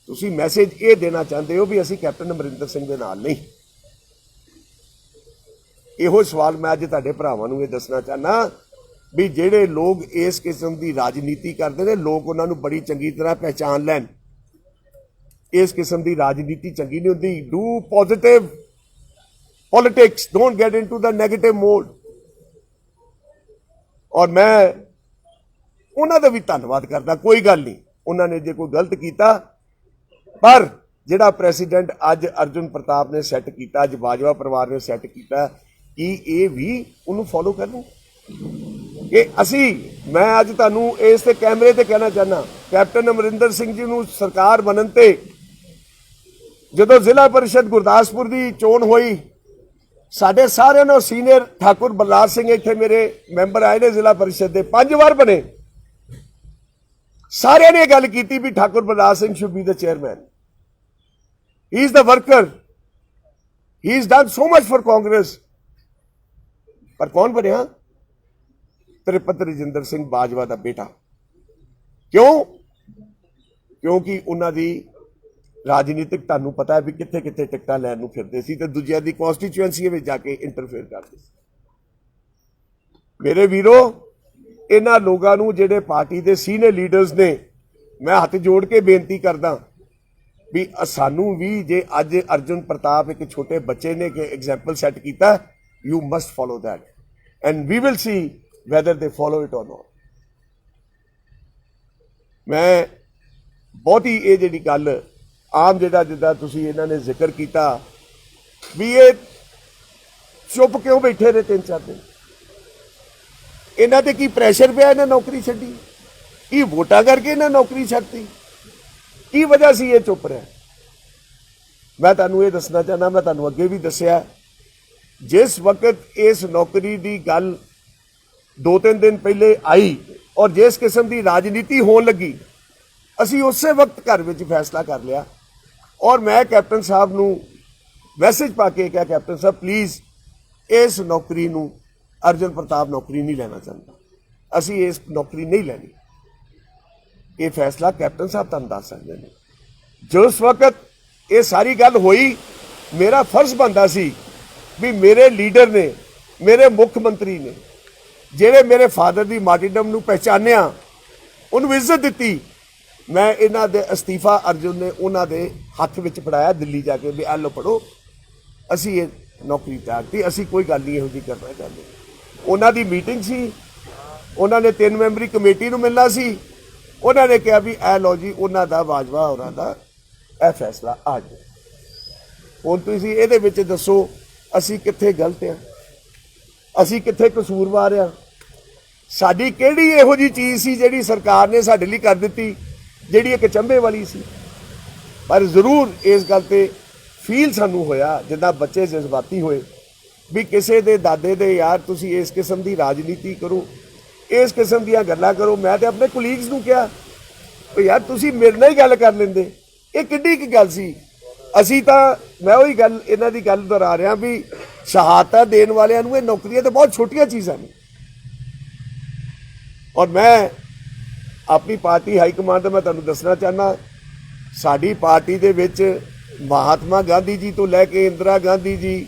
ਤੁਸੀਂ ਮੈਸੇਜ ਇਹ ਦੇਣਾ ਚਾਹੁੰਦੇ ਹੋ ਵੀ ਅਸੀਂ ਕੈਪਟਨ ਅਮਰਿੰਦਰ ਸਿੰਘ ਦੇ ਨਾਲ ਨਹੀਂ। ਇਹੋ ਸਵਾਲ ਮੈਂ ਅੱਜ ਤੁਹਾਡੇ ਭਰਾਵਾਂ ਨੂੰ ਇਹ ਦੱਸਣਾ ਚਾਹੁੰਦਾ ਵੀ ਜਿਹੜੇ ਲੋਕ ਇਸ ਕਿਸਮ ਦੀ ਰਾਜਨੀਤੀ ਕਰਦੇ ਨੇ ਲੋਕ ਉਹਨਾਂ ਨੂੰ ਬੜੀ ਚੰਗੀ ਤਰ੍ਹਾਂ ਪਹਿਚਾਨ ਲੈਣ। ਇਸ ਕਿਸਮ ਦੀ ਰਾਜਨੀਤੀ ਚੰਗੀ ਨਹੀਂ ਹੁੰਦੀ। Do positive politics, don't get into the negative mode. ਔਰ ਮੈਂ ਉਹਨਾਂ ਦਾ ਵੀ ਧੰਨਵਾਦ ਕਰਦਾ, ਕੋਈ ਗੱਲ ਨਹੀਂ ਉਹਨਾਂ ਨੇ ਜੇ ਕੋਈ ਗਲਤ ਕੀਤਾ, ਪਰ ਜਿਹੜਾ ਪ੍ਰੈਸੀਡੈਂਟ ਅੱਜ ਅਰਜੁਨ ਪ੍ਰਤਾਪ ਨੇ ਸੈੱਟ ਕੀਤਾ, ਅੱਜ ਬਾਜਵਾ ਪਰਿਵਾਰ ਨੇ ਸੈੱਟ ਕੀਤਾ, ਕਿ ਇਹ ਵੀ ਉਹਨੂੰ ਫੋਲੋ ਕਰਨ। ਕਿ ਮੈਂ ਅੱਜ ਤੁਹਾਨੂੰ ਇਸ ਤੇ ਕੈਮਰੇ ਤੇ ਕਹਿਣਾ ਚਾਹੁੰਦਾ, ਕੈਪਟਨ ਅਮਰਿੰਦਰ ਸਿੰਘ ਜੀ ਨੂੰ ਸਰਕਾਰ ਬਣਨ ਤੇ ਜਦੋਂ ਜ਼ਿਲ੍ਹਾ ਪਰਿਸ਼ਦ ਗੁਰਦਾਸਪੁਰ ਦੀ ਚੋਣ ਹੋਈ, ਸਾਡੇ ਸਾਰਿਆਂ ਨੂੰ ਸੀਨੀਅਰ ਠਾਕੁਰ ਬਲਰਾਜ ਸਿੰਘ ਇੱਥੇ ਮੇਰੇ ਮੈਂਬਰ ਆਏ ਨੇ ਜ਼ਿਲ੍ਹਾ ਪਰਿਸ਼ਦ ਦੇ, 5 ਵਾਰ ਬਣੇ। ਸਾਰਿਆਂ ਨੇ ਇਹ ਗੱਲ ਕੀਤੀ ਵੀ Thakur Balraj Singh should be the chairman, he is the worker, he is done so much for Congress. ਪਰ ਕੌਣ ਬਣਿਆ? ਤ੍ਰਿਪਤ ਰਜਿੰਦਰ ਸਿੰਘ ਬਾਜਵਾ ਦਾ ਬੇਟਾ। ਕਿਉਂ? ਕਿਉਂਕਿ ਉਹਨਾਂ ਦੀ ਰਾਜਨੀਤਿਕ, ਤੁਹਾਨੂੰ ਪਤਾ ਹੈ ਵੀ ਕਿੱਥੇ ਕਿੱਥੇ ਟਿਕਟਾਂ ਲੈਣ ਨੂੰ ਫਿਰਦੇ ਸੀ ਤੇ ਦੂਜਿਆਂ ਦੀ ਕਨਸਟੀਚੁਐਂਸੀ ਵਿੱਚ ਜਾ ਕੇ ਇੰਟਰਫੇਅਰ ਕਰਦੇ ਸੀ। ਮੇਰੇ ਵੀਰੋ, ਇਹਨਾਂ ਲੋਕਾਂ ਨੂੰ ਜਿਹੜੇ ਪਾਰਟੀ ਦੇ ਸੀਨੀਅਰ ਲੀਡਰਸ ਨੇ, ਮੈਂ ਹੱਥ ਜੋੜ ਕੇ ਬੇਨਤੀ ਕਰਦਾ ਵੀ ਸਾਨੂੰ ਵੀ ਜੇ ਅੱਜ ਅਰਜੁਨ ਪ੍ਰਤਾਪ ਇੱਕ ਛੋਟੇ ਬੱਚੇ ਨੇ ਕਿ ਐਗਜ਼ਾਮਪਲ ਸੈੱਟ ਕੀਤਾ, you must follow that and we will see whether they follow it or not। ਮੈਂ ਬਹੁਤੀ ਇਹ ਜਿਹੜੀ ਗੱਲ ਆਮ ਜਿੱਦਾਂ ਤੁਸੀਂ ਇਹਨਾਂ ਨੇ ਜ਼ਿਕਰ ਕੀਤਾ ਵੀ ਇਹ ਚੁੱਪ ਕਿਉਂ ਬੈਠੇ ਨੇ 3-4 ਦਿਨ, ਇਹਨਾਂ ਤੇ ਕੀ ਪ੍ਰੈਸ਼ਰ ਪਿਆ ਇਹਨਾਂ ਨੌਕਰੀ ਛੱਡੀ? ਕੀ ਵੋਟਾਂ ਕਰਕੇ ਇਹਨਾਂ ਨੌਕਰੀ ਛੱਡਤੀ? ਕੀ ਵਜ੍ਹਾ ਸੀ ਇਹ ਚੁੱਪ ਰਿਹਾ? ਮੈਂ ਤੁਹਾਨੂੰ ਇਹ ਦੱਸਣਾ ਚਾਹੁੰਦਾ, ਮੈਂ ਤੁਹਾਨੂੰ ਅੱਗੇ ਵੀ ਦੱਸਿਆ, ਜਿਸ ਵਕਤ ਇਸ ਨੌਕਰੀ ਦੀ ਗੱਲ 2-3 ਦਿਨ ਪਹਿਲੇ ਆਈ ਔਰ ਜਿਸ ਕਿਸਮ ਦੀ ਰਾਜਨੀਤੀ ਹੋਣ ਲੱਗੀ, ਅਸੀਂ ਉਸੇ ਵਕਤ ਘਰ ਵਿੱਚ ਫੈਸਲਾ ਕਰ ਲਿਆ ਔਰ ਮੈਂ ਕੈਪਟਨ ਸਾਹਿਬ ਨੂੰ ਮੈਸੇਜ ਪਾ ਕੇ ਕਿਹਾ, ਕੈਪਟਨ ਸਾਹਿਬ ਪਲੀਜ਼ ਇਸ ਨੌਕਰੀ ਨੂੰ ਅਰਜੁਨ ਪ੍ਰਤਾਪ ਨੌਕਰੀ ਨਹੀਂ ਲੈਣਾ ਚਾਹੁੰਦਾ, ਅਸੀਂ ਇਸ ਨੌਕਰੀ ਨਹੀਂ ਲੈਣੀ। ਇਹ ਫੈਸਲਾ ਕੈਪਟਨ ਸਾਹਿਬ ਤੁਹਾਨੂੰ ਦੱਸ ਸਕਦੇ ਨੇ। ਜਿਸ ਵਕਤ ਇਹ ਸਾਰੀ ਗੱਲ ਹੋਈ, ਮੇਰਾ ਫਰਜ਼ ਬਣਦਾ ਸੀ ਵੀ ਮੇਰੇ ਲੀਡਰ ਨੇ, ਮੇਰੇ ਮੁੱਖ ਮੰਤਰੀ ਨੇ, ਜਿਹੜੇ ਮੇਰੇ ਫਾਦਰ ਦੀ ਮਾਰਟੀਰਡਮ ਨੂੰ ਪਹਿਚਾਨਿਆ, ਉਹਨੂੰ ਇੱਜ਼ਤ ਦਿੱਤੀ, ਮੈਂ ਇਹਨਾਂ ਦੇ ਅਸਤੀਫਾ ਅਰਜੁਨ ਨੇ ਉਹਨਾਂ ਦੇ ਹੱਥ ਵਿੱਚ ਫੜਾਇਆ ਦਿੱਲੀ ਜਾ ਕੇ ਵੀ ਆ ਲਓ ਪੜੋ, ਅਸੀਂ ਇਹ ਨੌਕਰੀ ਤਿਆਗਤੀ, ਅਸੀਂ ਕੋਈ ਗੱਲ ਨਹੀਂ ਇਹੋ ਜਿਹੀ ਕਰਨਾ ਚਾਹੁੰਦੇ। ਉਹਨਾਂ ਦੀ ਮੀਟਿੰਗ ਸੀ, ਉਹਨਾਂ ਨੇ 3 ਮੈਂਬਰੀ ਕਮੇਟੀ ਨੂੰ ਮਿਲਣਾ ਸੀ, ਉਹਨਾਂ ਨੇ ਕਿਹਾ ਵੀ ਇਹ ਲਓ ਜੀ ਉਹਨਾਂ ਦਾ ਬਾਜਵਾ ਹੋਰਾਂ ਦਾ ਇਹ ਫੈਸਲਾ ਆ ਜਾਏ। ਹੁਣ ਤੁਸੀਂ ਇਹਦੇ ਵਿੱਚ ਦੱਸੋ ਅਸੀਂ ਕਿੱਥੇ ਗਲਤ ਆ, ਅਸੀਂ ਕਿੱਥੇ ਕਸੂਰਵਾਰ ਆ? ਸਾਡੀ ਕਿਹੜੀ ਇਹੋ ਜਿਹੀ ਚੀਜ਼ ਸੀ ਜਿਹੜੀ ਸਰਕਾਰ ਨੇ ਸਾਡੇ ਲਈ ਕਰ ਦਿੱਤੀ ਜਿਹੜੀ ਇੱਕ ਚੰਬੇ ਵਾਲੀ ਸੀ? ਪਰ ਜ਼ਰੂਰ ਇਸ ਗੱਲ ਤੇ ਫੀਲ ਸਾਨੂੰ ਹੋਇਆ ਜਿੱਦਾਂ ਬੱਚੇ ਜਜ਼ਬਾਤੀ ਹੋਏ ਵੀ ਕਿਸੇ ਦੇ ਦਾਦੇ ਦੇ ਯਾਰ ਤੁਸੀਂ ਇਸ ਕਿਸਮ ਦੀ ਰਾਜਨੀਤੀ ਕਰੋ, ਇਸ ਕਿਸਮ ਦੀਆਂ ਗੱਲਾਂ ਕਰੋ। ਮੈਂ ਤੇ ਆਪਣੇ ਕੁਲੀਗਸ ਨੂੰ ਕਿਹਾ ਯਾਰ ਤੁਸੀਂ ਮੇਰੇ ਨਾਲ ਹੀ ਗੱਲ ਕਰ ਲੈਂਦੇ, ਇਹ ਕਿੱਡੀ ਕੀ ਗੱਲ ਸੀ? ਅਸੀਂ ਤਾਂ, ਮੈਂ ਉਹੀ ਗੱਲ ਇਹਨਾਂ ਦੀ ਗੱਲ ਦੁਹਰਾ ਰਿਹਾ ਵੀ ਸ਼ਹਾਦਤਾਂ ਦੇਣ ਵਾਲਿਆਂ ਨੂੰ ਇਹ ਨੌਕਰੀਆਂ ਤਾਂ ਬਹੁਤ ਛੋਟੀਆਂ ਚੀਜ਼ਾਂ ਨੇ। ਔਰ ਮੈਂ ਆਪਣੀ ਪਾਰਟੀ ਹਾਈ ਕਮਾਂਡ ਦਾ ਮੈਂ ਤੁਹਾਨੂੰ ਦੱਸਣਾ ਚਾਹੁੰਦਾ, ਸਾਡੀ ਪਾਰਟੀ ਦੇ ਵਿੱਚ ਮਹਾਤਮਾ ਗਾਂਧੀ ਜੀ ਤੋਂ ਲੈ ਕੇ ਇੰਦਰਾ ਗਾਂਧੀ ਜੀ,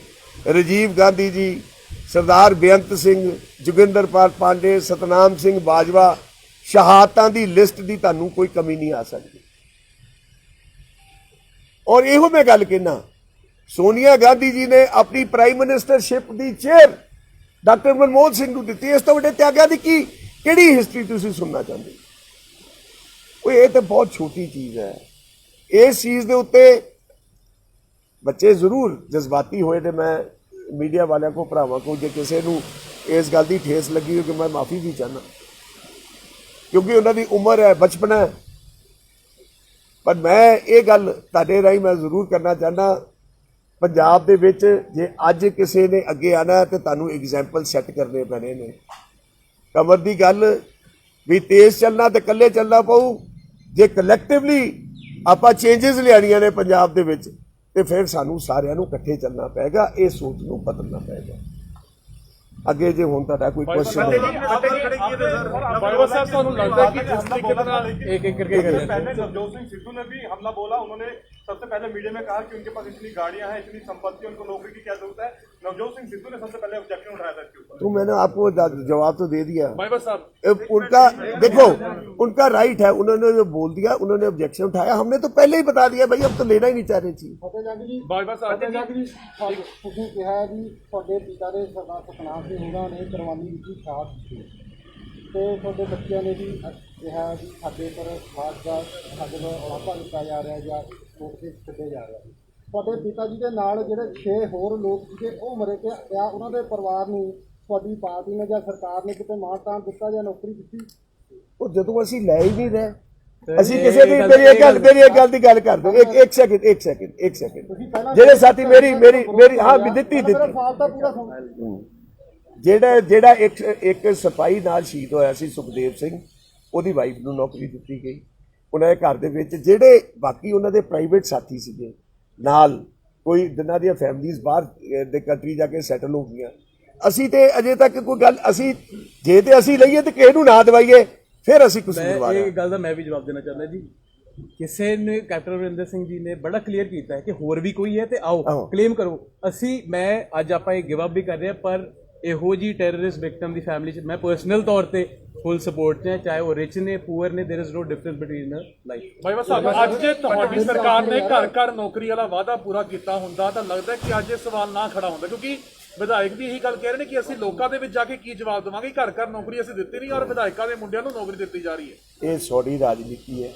ਰਾਜੀਵ ਗਾਂਧੀ ਜੀ, ਸਰਦਾਰ ਬੇਅੰਤ ਸਿੰਘ, ਜੋਗਿੰਦਰਪਾਲ ਪਾਂਡੇ, ਸਤਨਾਮ ਸਿੰਘ ਬਾਜਵਾ, ਸ਼ਹਾਦਤਾਂ ਦੀ ਲਿਸਟ ਦੀ ਤੁਹਾਨੂੰ ਕੋਈ ਕਮੀ ਨਹੀਂ ਆ ਸਕਦੀ। ਔਰ ਇਹੋ ਮੈਂ ਗੱਲ ਕਹਿਣਾ, ਸੋਨੀਆ ਗਾਂਧੀ ਜੀ ਨੇ ਆਪਣੀ ਪ੍ਰਾਈਮ ਮਿਨਿਸਟਰਸ਼ਿਪ ਦੀ ਚੇਅਰ ਡਾਕਟਰ ਮਨਮੋਹਨ ਸਿੰਘ ਨੂੰ ਦਿੱਤੀ। ਇਸ ਤੋਂ ਵੱਡੇ ਤਿਆਗਾਂ ਦੀ ਕਿਹੜੀ ਹਿਸਟਰੀ ਤੁਸੀਂ ਸੁਣਨਾ ਚਾਹੁੰਦੇ? ਇਹ ਤਾਂ ਬਹੁਤ ਛੋਟੀ ਚੀਜ਼ ਹੈ। ਇਸ ਚੀਜ਼ ਦੇ ਉੱਤੇ ਬੱਚੇ ਜ਼ਰੂਰ ਜਜ਼ਬਾਤੀ ਹੋਏ ਨੇ। ਮੈਂ ਮੀਡੀਆ ਵਾਲਿਆਂ ਕੋ, ਭਰਾਵਾਂ ਕੋ, ਜੇ ਕਿਸੇ ਨੂੰ ਇਸ ਗੱਲ ਦੀ ਠੇਸ ਲੱਗੀ ਹੋ ਕਿ ਮੈਂ ਮਾਫੀ ਵੀ ਚਾਹੁੰਦਾ, ਕਿਉਂਕਿ ਉਹਨਾਂ ਦੀ ਉਮਰ ਹੈ, ਬਚਪਨ ਹੈ। ਪਰ ਮੈਂ ਇਹ ਗੱਲ ਤੁਹਾਡੇ ਰਾਹੀਂ ਮੈਂ ਜ਼ਰੂਰ ਕਰਨਾ ਚਾਹੁੰਦਾ, ਪੰਜਾਬ ਦੇ ਵਿੱਚ ਜੇ ਅੱਜ ਕਿਸੇ ਨੇ ਅੱਗੇ ਆਣਾ ਤੇ ਤੁਹਾਨੂੰ ਐਗਜ਼ਾਮਪਲ ਸੈੱਟ ਕਰਨੇ ਪੈਣੇ ਨੇ। ਕਮਰ ਦੀ ਗੱਲ ਵੀ ਤੇਜ਼ ਚੱਲਣਾ ਤੇ ਇਕੱਲੇ ਚੱਲਣਾ ਪਊ। ਜੇ ਕਲੈਕਟਿਵਲੀ ਆਪਾਂ ਚੇਂਜਸ ਲਿਆਣੀਆਂ ਨੇ ਪੰਜਾਬ ਦੇ ਵਿੱਚ ਤੇ ਫਿਰ ਸਾਨੂੰ ਸਾਰਿਆਂ ਨੂੰ ਇਕੱਠੇ ਚੱਲਣਾ ਪਏਗਾ, ਇਹ ਸੋਚ ਨੂੰ ਬਦਲਣਾ ਪਏਗਾ। ਅੱਗੇ ਜੇ ਹੁਣ ਤੁਹਾਡਾ ਕੋਈ ਕੁਐਸਚਨ
बाबा साहब ਤੁਹਾਨੂੰ लगता है कि जिस तरीके से
एक एक करके कर रहे हैं।
पहले नवजोत सिंह सिद्धू ने भी हमला बोला, उन्होंने सबसे पहले मीडिया में कहा कि उनके पास इतनी गाड़ियां हैं, इतनी संपत्ति है, उनको नौकरी की क्या जरूरत है। नवजोत सिंह सिद्धू ने सबसे पहले ऑब्जेक्शन उठाया था इसके ऊपर।
तो मैंने आपको जवाब तो दे दिया।
बाबा साहब
उनका देखो, उनका राइट है, उन्होंने जो बोल दिया, उन्होंने ऑब्जेक्शन उठाया, हमने तो पहले ही बता दिया भाई, अब तो लेना ही नहीं चाह रहे थी।
बाबा साहब
ਤੁਸੀਂ ਕਿਹਾ ਜੀ ਤੁਹਾਡੇ ਪਿਤਾ ਦੇ ਸਰਦਾਰ ਸਤਨਾਮ ਸਿੰਘ ਹੋਰਾਂ ਨੇ ਕੁਰਬਾਨੀ ਦਿੱਤੀ ਸ਼ਹਾਦਤ ਦਿੱਤੀ ਤੇ ਤੁਹਾਡੇ ਬੱਚਿਆਂ ਨੇ ਵੀ ਕਿਹਾ ਜੀ ਸਾਡੇ ਪਰ ਖਾਸ ਦਾ ਸਾਡੇ ਨੂੰ ਅਲਾਪਾ ਦਿੱਤਾ ਜਾ ਰਿਹਾ ਜਾਂ ਕੋਰਟ ਤੇ ਛੱਡੇ ਜਾ ਰਿਹਾ। ਤੁਹਾਡੇ ਪਿਤਾ ਜੀ ਦੇ ਨਾਲ ਜਿਹੜੇ 6 ਹੋਰ ਲੋਕ ਸੀਗੇ ਉਹ ਮਰੇ ਤੇ ਆ, ਉਹਨਾਂ ਦੇ ਪਰਿਵਾਰ ਨੂੰ ਤੁਹਾਡੀ ਪਾਰਟੀ ਨੇ ਜਾਂ ਸਰਕਾਰ ਨੇ ਕਿਤੇ ਮਾਣ-ਤਾਣ ਦਿੱਤਾ ਜਾਂ ਨੌਕਰੀ ਦਿੱਤੀ?
ਉਹ ਜਦੋਂ ਅਸੀਂ ਲੈ ਹੀ ਨਹੀਂ ਰਹੇ, ਅਸੀਂ ਕਿਸੇ ਦੀ ਮੇਰੀ ਇੱਕ ਗੱਲ ਦੀ ਗੱਲ ਕਰ ਦੋ, ਇੱਕ ਸੈਕਿੰਡ ਜਿਹੜੇ ਸਾਥੀ ਮੇਰੀ ਹਾਂ ਦਿੱਤੀ
ਸਵਾਲ ਤਾਂ ਪੂਰਾ ਸੁਣ।
ਜਿਹੜਾ ਇੱਕ ਸਿਪਾਹੀ ਨਾਲ ਸ਼ਹੀਦ ਹੋਇਆ ਸੀ ਸੁਖਦੇਵ ਸਿੰਘ, ਉਹਦੀ ਵਾਈਫ ਨੂੰ ਨੌਕਰੀ ਦਿੱਤੀ ਗਈ। ਉਹਨਾਂ ਦੇ ਘਰ ਦੇ ਵਿੱਚ ਜਿਹੜੇ ਬਾਕੀ ਉਹਨਾਂ ਦੇ ਪ੍ਰਾਈਵੇਟ ਸਾਥੀ ਸੀਗੇ ਨਾਲ, ਕੋਈ ਜਿਨ੍ਹਾਂ ਦੀਆਂ ਫੈਮਲੀਜ਼ ਬਾਹਰ ਦੇ ਕੰਟਰੀ ਜਾ ਕੇ ਸੈਟਲ ਹੋ ਗਈਆਂ, ਅਸੀਂ ਤੇ ਅਜੇ ਤੱਕ ਕੋਈ ਗੱਲ ਅਸੀਂ ਜੇ ਤੇ ਅਸੀਂ ਲਈਏ ਤੇ ਕਿਸੇ ਨੂੰ ਨਾ ਦਵਾਈਏ, ਫਿਰ ਅਸੀਂ ਕਸੂਰਵਾਰ
ਇਹ ਗੱਲ ਦਾ ਮੈਂ ਵੀ ਜਵਾਬ ਦੇਣਾ ਚਾਹੁੰਦਾ ਜੀ। ਕਿਸੇ ਨੇ ਕੈਪਟਨ ਅਮਰਿੰਦਰ ਸਿੰਘ ਜੀ ਨੇ ਬੜਾ ਕਲੀਅਰ ਕੀਤਾ ਹੈ ਕਿ ਹੋਰ ਵੀ ਕੋਈ ਹੈ ਤੇ ਆਓ ਕਲੇਮ ਕਰੋ। ਮੈਂ ਅੱਜ ਆਪਾਂ ਇਹ ਗਿਵ ਅਪ ਵੀ ਕਰ ਰਹੇ ਹਾਂ, ਪਰ ਇਹੋ ਜੀ ਟੈਰਰਿਸਟ ਵਿਕਟਮ ਦੀ ਫੈਮਿਲੀ 'ਚ ਮੈਂ ਪਰਸਨਲ ਤੌਰ ਤੇ ਫੁੱਲ ਸਪੋਰਟ 'ਚ ਹਾਂ, ਚਾਹੇ ਉਹ ਰਿਚ ਨੇ ਪੂਅਰ ਨੇ, there is no difference between life.
Baba Sahib ਅੱਜ ਜੇ ਤੁਹਾਡੀ ਸਰਕਾਰ ਨੇ ਘਰ ਘਰ ਨੌਕਰੀ ਵਾਲਾ ਵਾਅਦਾ ਪੂਰਾ ਕੀਤਾ ਹੁੰਦਾ ਤਾਂ ਲੱਗਦਾ ਕਿ ਅੱਜ ਇਹ ਸਵਾਲ ਨਾ ਖੜਾ ਹੁੰਦਾ, ਕਿਉਂਕਿ ਵਿਧਾਇਕ ਵੀ ਇਹੀ ਗੱਲ ਕਹਿ ਰਹੇ ਨੇ ਕਿ ਅਸੀਂ ਲੋਕਾਂ ਦੇ ਵਿੱਚ ਜਾ ਕੇ ਕੀ ਜਵਾਬ ਦੇਵਾਂਗੇ, ਘਰ ਘਰ ਨੌਕਰੀ ਅਸੀਂ ਦਿੱਤੀ ਨਹੀਂ ਔਰ ਵਿਧਾਇਕਾਂ ਦੇ ਮੁੰਡਿਆਂ ਨੂੰ ਨੌਕਰੀ ਦਿੱਤੀ ਜਾ ਰਹੀ ਹੈ।
ਇਹ ਸੌੜੀ ਰਾਜਨੀਤੀ ਹੈ।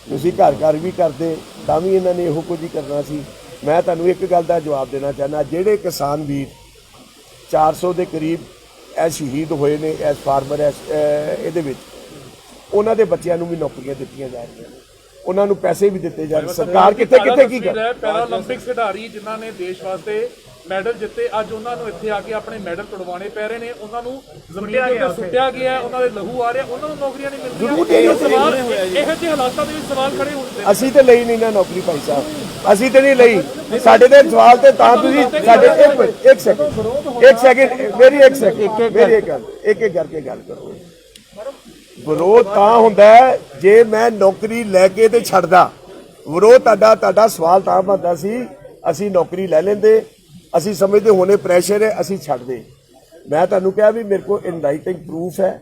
ਤੁਸੀਂ ਘਰ ਘਰ ਵੀ ਕਰਦੇ ਤਾਂ ਵੀ ਇਹਨਾਂ ਨੇ ਇਹੋ ਕੁਝ ਹੀ ਕਰਨਾ ਸੀ। ਮੈਂ ਤੁਹਾਨੂੰ ਇੱਕ ਗੱਲ ਦਾ ਜਵਾਬ ਦੇਣਾ ਚਾਹੁੰਦਾ, ਜਿਹੜੇ ਕਿਸਾਨ ਵੀਰ 400 ਦੇ ਕਰੀਬ ਇਹ ਸ਼ਹੀਦ ਹੋਏ ਨੇ ਐਸ ਫਾਰਮਰ ਇਹਦੇ ਵਿੱਚ, ਉਹਨਾਂ ਦੇ ਬੱਚਿਆਂ ਨੂੰ ਵੀ ਨੌਕਰੀਆਂ ਦਿੱਤੀਆਂ ਜਾ ਰਹੀਆਂ ਨੇ, ਉਹਨਾਂ ਨੂੰ ਪੈਸੇ ਵੀ ਦਿੱਤੇ ਜਾ ਰਹੇ। ਸਰਕਾਰ ਕਿੱਥੇ ਕੀ ਕਰ
ਪੈਰਾਲੰਪਿਕਸ ਖਿਡਾਰੀ ਜਿਨ੍ਹਾਂ ਨੇ ਦੇਸ਼ ਵਾਸਤੇ ਮੈਡਲ ਜਿੱਤੇ, ਅੱਜ ਉਹਨਾਂ ਨੂੰ ਇੱਥੇ ਆ ਕੇ ਆਪਣੇ ਮੈਡਲ ਤੁੜਵਾਉਣੇ ਪੈ ਰਹੇ ਨੇ, ਉਹਨਾਂ ਨੂੰ ਜ਼ਮੀਨ ਤੇ ਸੁੱਟਿਆ ਗਿਆ, ਉਹਨਾਂ ਦੇ ਲਹੂ ਆ ਰਿਹਾ, ਉਹਨਾਂ ਨੂੰ ਨੌਕਰੀਆਂ ਨਹੀਂ ਮਿਲਦੀਆਂ। ਸਵਾਲ ਇਹੋ ਜਿਹੇ ਹਾਲਾਤਾਂ ਦੇ ਵਿੱਚ ਸਵਾਲ ਖੜੇ ਹੁੰਦੇ।
ਅਸੀਂ ਤੇ ਲਈ ਨਹੀਂ ਨਾ ਨੌਕਰੀ ਭਾਈ ਸਾਹਿਬ, ਅਸੀਂ ਤੇ ਨਹੀਂ ਲਈ। ਸਾਡੇ ਤੇ ਸਵਾਲ ਤੇ ਤਾਂ ਤੁਸੀਂ ਸਾਡੇ ਇੱਕ ਸੈਕਿੰਡ ਮੇਰੀ ਇੱਕ ਕਰਕੇ ਗੱਲ ਕਰੋ। ਵਿਰੋਧ ਤਾਂ ਹੁੰਦਾ ਹੈ ਜੇ ਮੈਂ ਨੌਕਰੀ ਲੈ ਕੇ ਤੇ ਛੱਡਦਾ। ਵਿਰੋਧ ਤੁਹਾਡਾ ਸਵਾਲ ਤਾਂ ਬਣਦਾ ਸੀ ਅਸੀਂ ਨੌਕਰੀ ਲੈ ਲੈਂਦੇ, ਅਸੀਂ ਸਮਝਦੇ ਹੋਣੇ ਪ੍ਰੈਸ਼ਰ ਹੈ, ਅਸੀਂ ਛੱਡਦੇ। ਮੈਂ ਤੁਹਾਨੂੰ ਕਿਹਾ ਵੀ ਮੇਰੇ ਕੋਲ ਇਨ ਰਾਈਟਿੰਗ ਪ੍ਰੂਫ ਹੈ,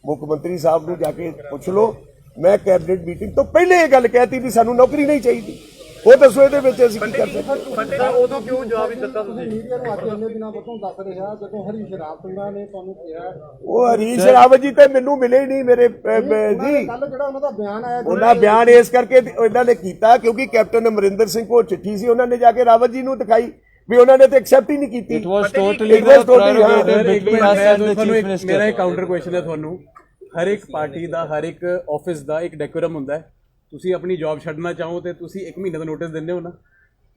ਮੁੱਖ ਮੰਤਰੀ ਸਾਹਿਬ ਨੂੰ ਜਾ ਕੇ ਪੁੱਛ ਲਓ। ਮੈਂ ਕੈਬਨਿਟ ਮੀਟਿੰਗ ਤੋਂ ਪਹਿਲੇ ਇਹ ਗੱਲ ਕਹਿਤੀ ਵੀ ਸਾਨੂੰ ਨੌਕਰੀ ਨਹੀਂ ਚਾਹੀਦੀ। ਉਹ ਦੱਸੋ ਇਹਦੇ ਵਿੱਚ ਅਸੀਂ ਕੀ ਕਰ ਸਕਦੇ?
ਉਦੋਂ ਕਿਉਂ ਜਵਾਬ ਨਹੀਂ ਦਿੱਤਾ ਤੁਸੀਂ?
ਮੀਡੀਆ ਨੂੰ ਅੱਜ ਇੰਨੇ ਦਿਨਾਂ ਤੋਂ ਦੱਸ ਰਿਹਾ ਜਦੋਂ ਹਰੀਸ਼ ਰਾਵਤ ਨੇ ਤੁਹਾਨੂੰ ਕਿਹਾ,
ਉਹ ਹਰੀਸ਼ ਰਾਵਤ ਜੀ ਤੇ ਮੈਨੂੰ ਮਿਲੇ ਹੀ ਨਹੀਂ ਮੇਰੇ ਜੀ।
ਕੱਲ ਜਿਹੜਾ ਉਹਨਾਂ ਦਾ ਬਿਆਨ ਆਇਆ,
ਉਹਨਾਂ ਬਿਆਨ ਇਸ ਕਰਕੇ ਇਹਨਾਂ ਨੇ ਕੀਤਾ ਕਿਉਂਕਿ ਕੈਪਟਨ ਅਮਰਿੰਦਰ ਸਿੰਘ ਕੋਲ ਚਿੱਠੀ ਸੀ, ਉਹਨਾਂ ਨੇ ਜਾ ਕੇ ਰਾਵਤ ਜੀ ਨੂੰ ਦਿਖਾਈ ਵੀ ਉਹਨਾਂ ਨੇ ਤੇ ਐਕਸੈਪਟ ਹੀ ਨਹੀਂ ਕੀਤੀ।
It was totally the prerogative between us and the chief minister.
ਮੇਰਾ ਇੱਕ ਕਾਊਂਟਰ ਕੁਐਸਚਨ ਹੈ ਤੁਹਾਨੂੰ। ਹਰ ਇੱਕ ਪਾਰਟੀ ਦਾ, ਹਰ ਇੱਕ ਆਫਿਸ ਦਾ ਇੱਕ ਡੈਕੋਰਮ ਹੁੰਦਾ ਹੈ। ਤੁਸੀਂ ਆਪਣੀ ਜੌਬ ਛੱਡਣਾ ਚਾਹੋ ਤੇ ਤੁਸੀਂ 1 ਮਹੀਨੇ ਦਾ ਨੋਟਿਸ ਦਿੰਦੇ ਹੋ ਨਾ,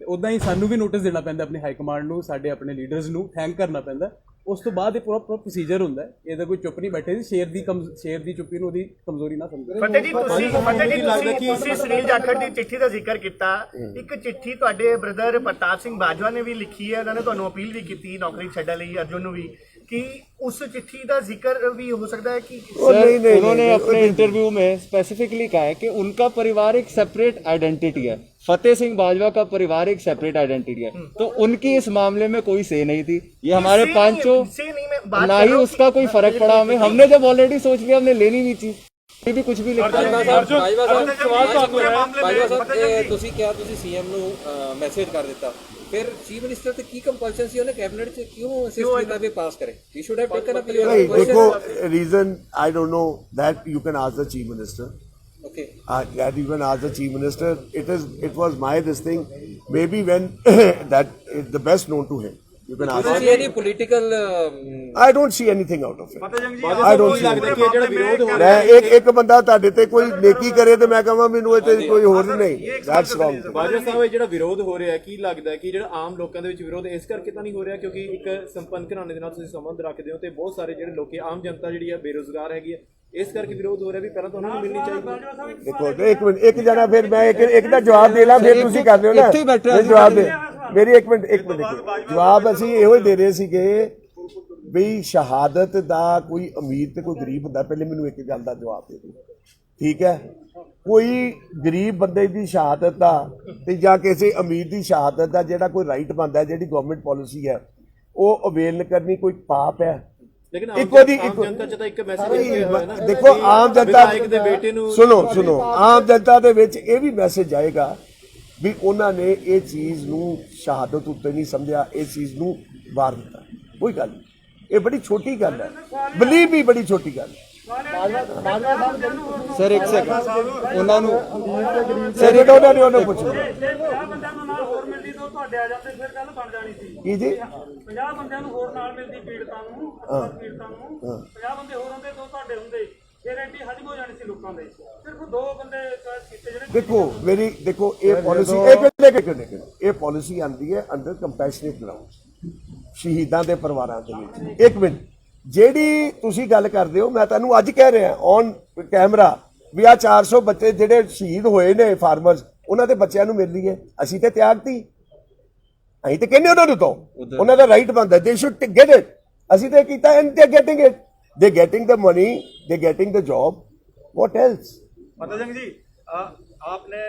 ਤੇ ਉਦਾਂ ਹੀ ਸਾਨੂੰ ਵੀ ਨੋਟਿਸ ਦੇਣਾ ਪੈਂਦਾ ਆਪਣੀ ਹਾਈ ਕਮਾਂਡ ਨੂੰ, ਸਾਡੇ ਆਪਣੇ ਲੀਡਰਸ ਨੂੰ ਥੈਂਕ ਕਰਨਾ ਪੈਂਦਾ। ਉਸ ਤੋਂ ਬਾਅਦ ਇਹ ਪੂਰਾ ਪ੍ਰੋਸੀਜਰ ਹੁੰਦਾ ਹੈ। ਇਹਦਾ ਕੋਈ ਚੁੱਪ ਨਹੀਂ ਬੈਠੇ ਸੀ। ਸ਼ੇਰ ਦੀ ਚੁੱਪੀ ਨੂੰ ਉਹਦੀ ਕਮਜ਼ੋਰੀ ਨਾ ਸਮਝੋ।
ਫਤਿਹ ਜੀ ਤੁਸੀਂ ਸੁਨੀਲ ਜਾਖੜ ਦੀ ਚਿੱਠੀ ਦਾ ਜ਼ਿਕਰ ਕੀਤਾ। ਇੱਕ ਚਿੱਠੀ ਤੁਹਾਡੇ ਬ੍ਰਦਰ ਪ੍ਰਤਾਪ ਸਿੰਘ ਬਾਜਵਾ ਨੇ ਵੀ ਲਿਖੀ ਹੈ, ਉਹਨਾਂ ਨੇ ਤੁਹਾਨੂੰ ਅਪੀਲ ਵੀ ਕੀਤੀ ਨੌਕਰੀ ਛੱਡਣ ਲਈ, ਅਰਜੁਨ ਨੂੰ ਵੀ, कि उस चिट्ठी का जिक्र भी हो सकता है कि
सर उन्होंने अपने इंटरव्यू में स्पेसिफिकली कहा है कि उनका परिवार एक सेपरेट आइडेंटिटी है, फतेह सिंह बाजवा का परिवार एक सेपरेट आइडेंटिटी है, तो उनकी इस मामले में कोई से नहीं थी। ये हमारे पांचों ना ही उसका कोई फर्क पड़ा हमें। हमने जब ऑलरेडी सोच लिया हमने लेनी नहीं थी, ये भी कुछ भी लिखा
ਤੁਸੀਂ ਕਿਹਾ ਤੁਸੀਂ ਸੀਐਮ ਨੂੰ ਮੈਸੇਜ ਕਰ ਦਿੱਤਾ, ਫਿਰ ਚੀਫ ਮਿਨਿਸਟਰ ਤੇ ਕੀ ਕੰਪਲਸ਼ਨ ਸੀ ਉਹਨੇ ਕੈਬਨਿਟ ਚ ਕਿਉਂ ਅਸਿਸਟ ਕੀਤਾ ਵੀ ਪਾਸ ਕਰੇ? He should have taken up clear
ਦੇਖੋ reason I don't know that you can ask the chief minister.
okay
that you can ask the chief minister. It was my this thing maybe when that is the best known to him. You can ask him.
any political
I don't see anything out of it. I don't see मैं एक ਬੰਦਾ ਤੁਹਾਡੇ ਤੇ ਕੋਈ ਨੇਕੀ ਕਰੇ ਤੇ ਮੈਂ ਕਹਾਂ ਮੈਨੂੰ ਇਹ ਤੇ ਕੋਈ ਹੋਰ ਨਹੀਂ। That's wrong.
ਬਾਜਵਾ ਸਾਹਿਬ ਇਹ ਜਿਹੜਾ ਵਿਰੋਧ ਹੋ ਰਿਹਾ ਕੀ ਲੱਗਦਾ ਕਿ ਜਿਹੜਾ ਆਮ ਲੋਕਾਂ ਦੇ ਵਿੱਚ ਵਿਰੋਧ ਇਸ ਕਰਕੇ ਤਾਂ ਨਹੀਂ ਹੋ ਰਿਹਾ ਕਿਉਂਕਿ ਇੱਕ ਸੰਪੰਨ ਘਰਾਣੇ ਦੇ ਨਾਲ ਤੁਸੀਂ ਸੰਬੰਧ ਰੱਖਦੇ ਹੋ ਤੇ ਬਹੁਤ ਸਾਰੇ ਜਿਹੜੇ ਲੋਕੀ ਆਮ ਜਨਤਾ ਜਿਹੜੀ ਹੈ ਬੇਰੁਜ਼ਗਾਰ ਹੈਗੀ ਹੈ, ਇਸ ਕਰਕੇ ਵਿਰੋਧ ਹੋ ਰਿਹਾ ਵੀ ਪਹਿਲਾਂ ਤਾਂ ਉਹਨਾਂ ਨੂੰ ਮਿਲਣੀ ਚਾਹੀਦੀ।
ਦੇਖੋ ਇੱਕ ਮਿੰਟ, ਇੱਕ ਜਣਾ ਫਿਰ ਮੈਂ ਇੱਕ ਦਾ ਜਵਾਬ ਦੇ ਲਾਂ ਫਿਰ ਤੁਸੀਂ ਕਰ ਲਿਓ ਨਾ ਜਵਾਬ ਦੇ। ਮੇਰੀ ਇੱਕ ਮਿੰਟ ਜਵਾਬ ਅਸੀਂ ਇਹੋ ਹੀ ਦੇ ਰਹੇ ਸੀਗੇ ਵੀ ਸ਼ਹਾਦਤ ਦਾ ਕੋਈ ਅਮੀਰ ਤੇ ਕੋਈ ਗਰੀਬ ਹੁੰਦਾ, ਪਹਿਲੇ ਮੈਨੂੰ ਇੱਕ ਗੱਲ ਦਾ ਜਵਾਬ ਦੇ ਦਿਓ, ਠੀਕ ਹੈ? ਕੋਈ ਗਰੀਬ ਬੰਦੇ ਦੀ ਸ਼ਹਾਦਤ ਦਾ ਤੇ ਜਾਂ ਕਿਸੇ ਅਮੀਰ ਦੀ ਸ਼ਹਾਦਤ ਦਾ ਜਿਹੜਾ ਕੋਈ ਰਾਈਟ ਬਣਦਾ, ਜਿਹੜੀ ਗਵਰਨਮੈਂਟ ਪਾਲਿਸੀ ਹੈ ਉਹ ਅਵੇਲ ਕਰਨੀ ਕੋਈ ਪਾਪ ਹੈ?
ਲੇਕਿਨ
ਇੱਕੋ ਦੀ
ਆਮ ਜਨਤਾ ਚ ਤਾਂ ਇੱਕ ਮੈਸੇਜ ਹੋਇਆ ਨਾ,
ਦੇਖੋ ਆਮ ਜਨਤਾ
ਵਿਧਾਇਕ ਦੇ ਬੇਟੇ ਨੂੰ
ਸੁਣੋ ਆਮ ਜਨਤਾ ਦੇ ਵਿੱਚ ਇਹ ਵੀ ਮੈਸੇਜ ਜਾਏਗਾ ਵੀ ਉਹਨਾਂ ਨੇ ਇਹ ਚੀਜ਼ ਨੂੰ ਸ਼ਹਾਦਤ ਉੱਤੇ ਨਹੀਂ ਸਮਝਿਆ, ਇਸ ਚੀਜ਼ ਨੂੰ ਵਾਰ ਦਿੱਤਾ। ਕੋਈ ਗੱਲ ਨਹੀਂ, ਇਹ ਬੜੀ ਛੋਟੀ ਗੱਲ ਹੈ, ਬਲੀਵ ਵੀ ਬੜੀ ਛੋਟੀ ਗੱਲ ਹੈ।
ਸਰ ਇੱਕ ਸੈਕਿੰਡ ਉਹਨਾਂ ਨੂੰ
ਸਰ ਇਹ ਉਹਨਾਂ ਨੇ ਉਹਨੂੰ ਪੁੱਛੋ
50 ਬੰਦਿਆਂ ਨੂੰ ਨਾਲ ਹੋਰ ਮਿਲਦੀ ਤਾਂ ਤੁਹਾਡੇ ਆ ਜਾਂਦੇ, ਫਿਰ ਗੱਲ ਬਣ ਜਾਣੀ ਸੀ।
ਕੀ ਜੀ?
50 ਬੰਦਿਆਂ ਨੂੰ ਹੋਰ ਨਾਲ ਮਿਲਦੀ ਪੀੜਤਾਂ ਨੂੰ, ਪੀੜਤਾਂ ਨੂੰ 50 ਬੰਦੇ ਹੋਰ ਹੁੰਦੇ ਤਾਂ ਤੁਹਾਡੇ ਹੁੰਦੇ, ਫਿਰ ਐਡੀ ਹਜਮ ਹੋ ਜਾਣੀ ਸੀ ਲੋਕਾਂ ਦੇ। ਸਿਰਫ 2 ਬੰਦੇ ਕੀਤੇ ਜਿਹੜੇ
ਦੇਖੋ ਇਹ ਪਾਲਿਸੀ ਇਹ ਪਾਲਿਸੀ ਆਂਦੀ ਹੈ ਅੰਡਰ ਕੰਪੈਸ਼ਨੇਟ ਗਰਾਊਂਡ, ਸ਼ਹੀਦਾਂ ਦੇ ਪਰਿਵਾਰਾਂ ਦੇ ਵਿੱਚ। ਇੱਕ ਮਿੰਟ, ਜਿਹੜੀ ਤੁਸੀਂ ਗੱਲ ਕਰਦੇ ਹੋ, ਮੈਂ ਤੁਹਾਨੂੰ ਅੱਜ ਕਹਿ ਰਿਹਾ ਔਨ ਕੈਮਰਾ ਵੀ ਆ 400 ਬੱਚੇ ਜਿਹੜੇ ਸ਼ਹੀਦ ਹੋਏ ਨੇ ਫਾਰਮਰਸ, ਉਹਨਾਂ ਦੇ ਬੱਚਿਆਂ ਨੂੰ ਮਿਲ ਰਹੀ ਹੈ। ਅਸੀਂ ਤੇ ਤਿਆਗਤੀ, ਅਸੀਂ ਤੇ ਕਹਿੰਦੇ ਉਹਨਾਂ ਨੂੰ ਦੋ, ਉਹਨਾਂ ਦਾ ਰਾਈਟ ਬਣਦਾ, ਦੇ ਸ਼ੁੱਡ ਗੈਟ ਇਟ। ਅਸੀਂ ਤੇ ਕੀਤਾ and they getting it, they getting the money, they getting the job, what else?
पताजंग जी, आपने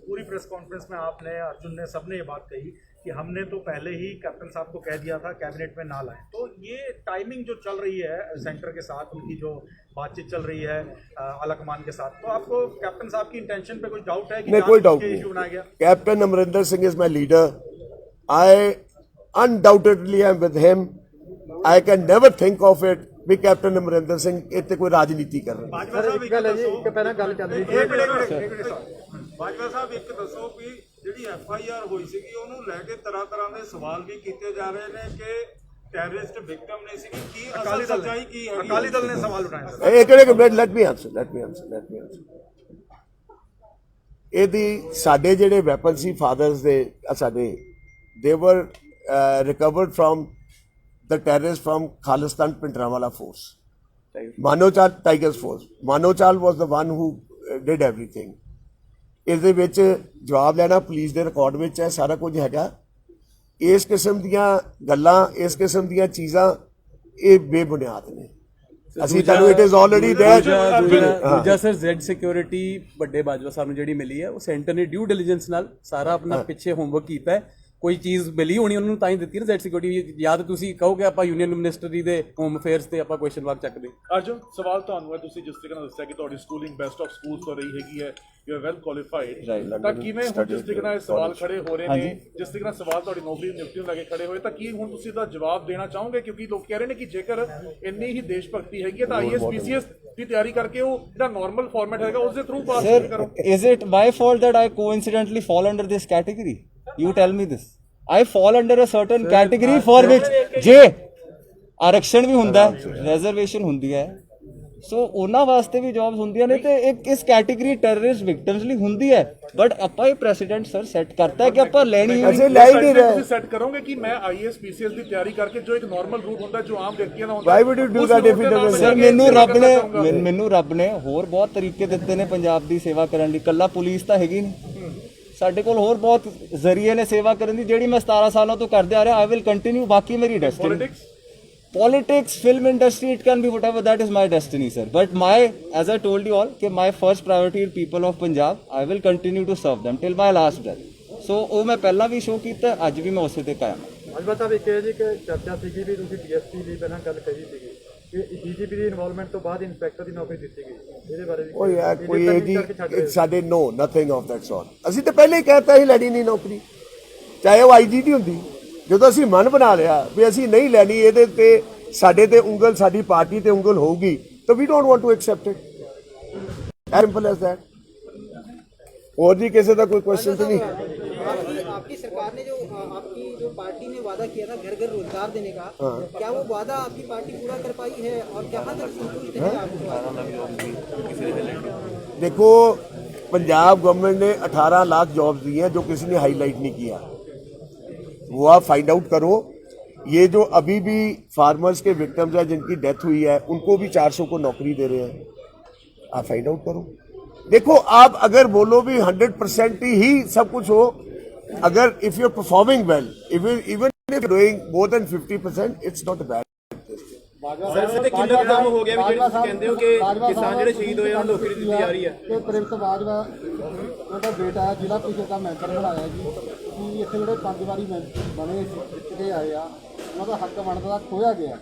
पूरी प्रेस कॉन्फ्रेंस में आपने, अर्जुन ने, सबने ये बात कही कि हमने तो पहले ही कैप्टन साहब को कह दिया था कैबिनेट में ना लाएं। तो ये टाइमिंग जो चल रही है सेंटर के साथ, उनकी जो बातचीत चल रही है आलाकमान के साथ, तो आपको कैप्टन साहब की इंटेंशन पे कोई डाउट है कि
नहीं, कोई डाउट
इशू बनाया गया?
Captain Amarinder Singh is my leader, I undoubtedly I am with him, I can never think of it ਵੀ ਕੈਪਟਨ ਅਮਰਿੰਦਰ ਸਿੰਘ ਇੱਥੇ ਕੋਈ ਰਾਜਨੀਤੀ ਕਰ ਰਹੇ।
ਬਾਜਵਾ ਸਾਹਿਬ
ਇੱਕ ਦੱਸੋ ਵੀ ਜਿਹੜੀ FIR ਹੋਈ ਸੀਗੀ ਉਹਨੂੰ ਲੈ ਕੇ ਤਰ੍ਹਾਂ ਦੇ ਸਵਾਲ ਵੀ ਕੀਤੇ ਜਾ ਰਹੇ ਨੇ ਕਿ ਟੈਰਰਿਸਟ ਵਿਕਟਮ ਨੇ ਸੀਗੀ, ਕੀ ਅਸਲ ਸੱਚਾਈ ਕੀ ਹੈ?
ਅਕਾਲੀ ਦਲ ਨੇ ਸਵਾਲ ਉਠਾਏ।
ਇੱਕ ਲੈਟ ਮੀ ਆਨਸਰ। ਇਹਦੀ ਸਾਡੇ ਜਿਹੜੇ ਵੈਪਨ ਸੀ ਫਾਦਰਸ ਦੇ, ਸਾਡੇ ਦੇ were recovered from the terrorists from Khalistan Pintramallah force, Manochal Tigers force. Manochal was the one who did everything. ਇਸ ਦੇ ਵਿੱਚ ਜਵਾਬ ਲੈਣਾ ਪੁਲਿਸ ਦੇ ਰਿਕਾਰਡ ਵਿੱਚ ਹੈ, ਸਾਰਾ ਕੁਝ ਹੈਗਾ। ਇਸ ਕਿਸਮ ਦੀਆਂ ਗੱਲਾਂ, ਇਸ ਕਿਸਮ ਦੀਆਂ ਚੀਜ਼ਾਂ ਇਹ ਬੇਬੁਨਿਆਦ ਨੇ। ਅਸੀਂ ਤੁਹਾਨੂੰ ਇਟ ਇਜ਼ ਆਲਰੇਡੀ देयर।
ਦੂਜਾ ਸਰ ਜ਼ੈਡ ਸਿਕਿਉਰਿਟੀ ਵੱਡੇ ਬਾਜਵਾ ਸਾਹਿਬ ਨੂੰ ਜਿਹੜੀ ਮਿਲੀ ਹੈ, ਉਹ ਸੈਂਟਰ ਨੇ ਡਿਊ ਡਿਲੀਜੈਂਸ ਨਾਲ ਸਾਰਾ ਆਪਣਾ ਪਿੱਛੇ ਹੋਮਵਰਕ ਕੀਤਾ ਹੈ। ਕੋਈ ਚੀਜ਼ ਮਿਲੀ ਹੋਣੀ ਉਹਨਾਂ ਨੂੰ ਤਾਂ ਹੀ ਦਿੱਤੀ ਨਾ ਜ਼ੈਡ ਸਿਕਿਉਰਿਟੀ। ਜਾਂ ਤਾਂ ਤੁਸੀਂ ਕਹੋਗੇ ਆਪਾਂ ਯੂਨੀਅਨ ਮਿਨਿਸਟਰੀ ਦੇ ਹੋਮ ਅਫੇਅਰਸ ਤੇ ਆਪਾਂ ਕੁਐਸਚਨ ਮਾਰਕ ਚੱਕਦੇ।
ਅਰਜੁਨ, ਸਵਾਲ ਤੁਹਾਨੂੰ ਹੈ, ਤੁਸੀਂ ਜਿਸ ਤਰੀਕੇ ਨਾਲ ਦੱਸਿਆ ਕਿ ਤੁਹਾਡੀ ਸਕੂਲਿੰਗ ਬੈਸਟ ਆਫ ਸਕੂਲਸ ਤੋਂ ਰਹੀ ਹੈਗੀ ਹੈ, ਯੂ ਆਰ ਵੈਲ ਕੁਆਲੀਫਾਈਡ, ਤਾਂ ਕਿਵੇਂ ਹੁਣ ਜਿਸ ਤਰੀਕੇ ਨਾਲ ਸਵਾਲ ਖੜੇ ਹੋ ਰਹੇ ਨੇ, ਜਿਸ ਤਰੀਕੇ ਨਾਲ ਸਵਾਲ ਤੁਹਾਡੀ ਨੌਕਰੀ ਦੀ ਨਿਯੁਕਤੀ ਨੂੰ ਲੈ ਕੇ ਖੜੇ ਹੋਏ, ਤਾਂ ਕੀ ਹੁਣ ਤੁਸੀਂ ਇਹਦਾ ਜਵਾਬ ਦੇਣਾ ਚਾਹੋਗੇ? ਕਿਉਂਕਿ ਲੋਕ ਕਹਿ ਰਹੇ ਨੇ ਕਿ ਜੇਕਰ ਇੰਨੀ ਹੀ ਦੇਸ਼ ਭਗਤੀ ਹੈਗੀ ਹੈ ਤਾਂ IAS PCS ਦੀ ਤਿਆਰੀ ਕਰਕੇ ਉਹ ਜਿਹੜਾ ਨਾਰਮਲ ਫਾਰਮੈਟ ਹੈਗਾ ਉਸ ਦੇ ਥਰੂ ਪਾਸ ਕਰੋ।
Is it my fault that I coincidentally fall under this category? You tell me this. I fall under a certain category for which ਜੇ ਆਰਕਸ਼ਣ ਵੀ ਹੁੰਦਾ, ਰਿਜ਼ਰਵੇਸ਼ਨ ਹੁੰਦੀ ਹੈ, ਸੋ ਉਹਨਾਂ ਵਾਸਤੇ ਵੀ ਜੌਬਸ ਹੁੰਦੀਆਂ ਨੇ ਤੇ ਇੱਕ ਇਸ ਕੈਟੇਗਰੀ ਟੈਰਰਿਸਟ ਵਿਕਟਮਸ ਲਈ ਹੁੰਦੀ ਹੈ। ਬਟ ਆਪਾਂ ਇਹ ਪ੍ਰੈਸੀਡੈਂਟ ਸਰ ਸੈੱਟ ਕਰਤਾ ਹੈ ਕਿ ਆਪਾਂ ਲੈਣੀ ਹੈ।
ਅਸੀਂ ਲੈ ਹੀ ਨਹੀਂ ਰਹੇ।
ਤੁਸੀਂ ਸੈੱਟ ਕਰੋਗੇ ਕਿ ਮੈਂ IAS PCS ਦੀ ਤਿਆਰੀ ਕਰਕੇ ਜੋ ਇੱਕ ਨਾਰਮਲ ਰੂਟ ਹੁੰਦਾ, ਜੋ ਆਮ ਵਿਅਕਤੀਆਂ ਦਾ ਹੁੰਦਾ,
why would you do that if it was?
Sir ਮੈਨੂੰ ਰੱਬ ਨੇ ਹੋਰ ਬਹੁਤ ਤਰੀਕੇ ਦਿੱਤੇ ਨੇ ਪੰਜਾਬ ਦੀ ਸੇਵਾ ਕਰਨ ਲਈ, ਕੱਲਾ ਪੁਲਿਸ ਤਾਂ ਹੈਗੀ ਨਹੀਂ, ਸਾਡੇ ਕੋਲ ਹੋਰ ਬਹੁਤ ਜ਼ਰੀਏ ਨੇ ਸੇਵਾ ਕਰਨ ਦੀ, ਜਿਹੜੀ ਮੈਂ 17 ਸਾਲਾਂ ਤੋਂ ਕਰਦੇ ਆ ਰਿਹਾ। I will continue. ਬਾਕੀ ਮੇਰੀ destiny politics, film industry, it can be whatever, that is my destiny, sir. But as I told you all, कि my first priority is people of Punjab. I will continue to serve them till my last breath. So ਉਹ ਮੈਂ ਪਹਿਲਾਂ ਵੀ ਸ਼ੋਅ ਕੀਤਾ, ਅੱਜ ਵੀ ਮੈਂ ਉਸੇ ਤੇ ਕਾਇਮ ਹਾਂ।
ਬਾਜਵਾ ਸਾਹਿਬ ਇੱਕ ਜੀ ਕਿ ਚਰਚਾ ਸੀਗੀ ਵੀ ਤੁਸੀਂ DSP ਲਈ ਪਹਿਲਾਂ ਗੱਲ ਕਹੀ ਸੀਗੀ ਕਿ DGP ਦੀ ਇਨਵੋਲਵਮੈਂਟ ਤੋਂ ਬਾਅਦ ਇੰਸਪੈਕਟਰ ਦੀ ਨੌਕਰੀ ਦਿੱਤੀ ਗਈ, ਇਹਦੇ ਬਾਰੇ ਵੀ
ਉਹ ਯਾਰ ਕੋਈ ਇਹ ਜੀ ਸਾਡੇ ਨੋ ਨਥਿੰਗ ਆਫ ਦੈਟ ਸੌਰਟ। ਅਸੀਂ ਤਾਂ ਪਹਿਲੇ ਹੀ ਕਹਿਤਾ ਸੀ ਲੈਣੀ ਨਹੀਂ ਨੌਕਰੀ, ਚਾਹੇ ਉਹ IG ਦੀ ਹੁੰਦੀ। ਜਦੋਂ ਅਸੀਂ ਮਨ ਬਣਾ ਲਿਆ ਵੀ ਅਸੀਂ ਨਹੀਂ ਲੈਣੀ, ਇਹਦੇ ਤੇ ਸਾਡੇ ਤੇ ਉਂਗਲ, ਸਾਡੀ ਪਾਰਟੀ ਤੇ ਉਂਗਲ ਹੋਊਗੀ, ਤਾਂ we don't want to accept it, as simple as that. और जी किसी का कोई क्वेश्चन तो नहीं?
आपकी सरकार ने आपकी जो पार्टी ने वादा किया था घर घर रोजगार देने का, क्या वो वादा आपकी पार्टी पूरा कर पाई है और कहाँ तक संतुष्ट है आप?
देखो, पंजाब गवर्नमेंट ने 18 लाख जॉब्स दी हैं जो किसी ने हाईलाइट नहीं किया, वो आप फाइंड आउट करो। ये जो अभी भी फार्मर्स के विक्टिम्स हैं जिनकी डेथ हुई है, उनको भी 400 को नौकरी दे रहे हैं, आप फाइंड आउट करो। देखो, आप अगर बोलो भी 100% ही सब कुछ हो, अगर if you are performing well, even if you are doing more than 50%, it's not a bad thing.
Sir ਤੇ ਕਿੰਨਾ ਕੁ ਕੰਮ ਹੋ ਗਿਆ ਵੀ ਜਿਹੜੇ ਤੁਸੀਂ ਕਹਿੰਦੇ ਹੋ ਕਿ ਕਿਸਾਨ ਜਿਹੜੇ ਸ਼ਹੀਦ ਹੋਏ ਉਹਨਾਂ ਨੂੰ ਨੌਕਰੀ ਦਿੱਤੀ ਜਾ ਰਹੀ ਹੈ?
ਤੇ ਤ੍ਰਿਪਤ ਬਾਜਵਾ ਉਹਦਾ ਬੇਟਾ ਜ਼ਿਲ੍ਹਾ ਪ੍ਰੀਸ਼ਦ ਦਾ ਮੈਂਬਰ ਬਣਾਇਆ ਜੀ ਕਿ ਇੱਥੇ ਜਿਹੜੇ 5 ਵਾਰੀ ਬਣੇ ਜਿੱਤੇ ਆਏ ਆ ਉਹਨਾਂ ਦਾ ਹੱਕ ਬਣਦਾ ਖੋਇਆ ਗਿਆ।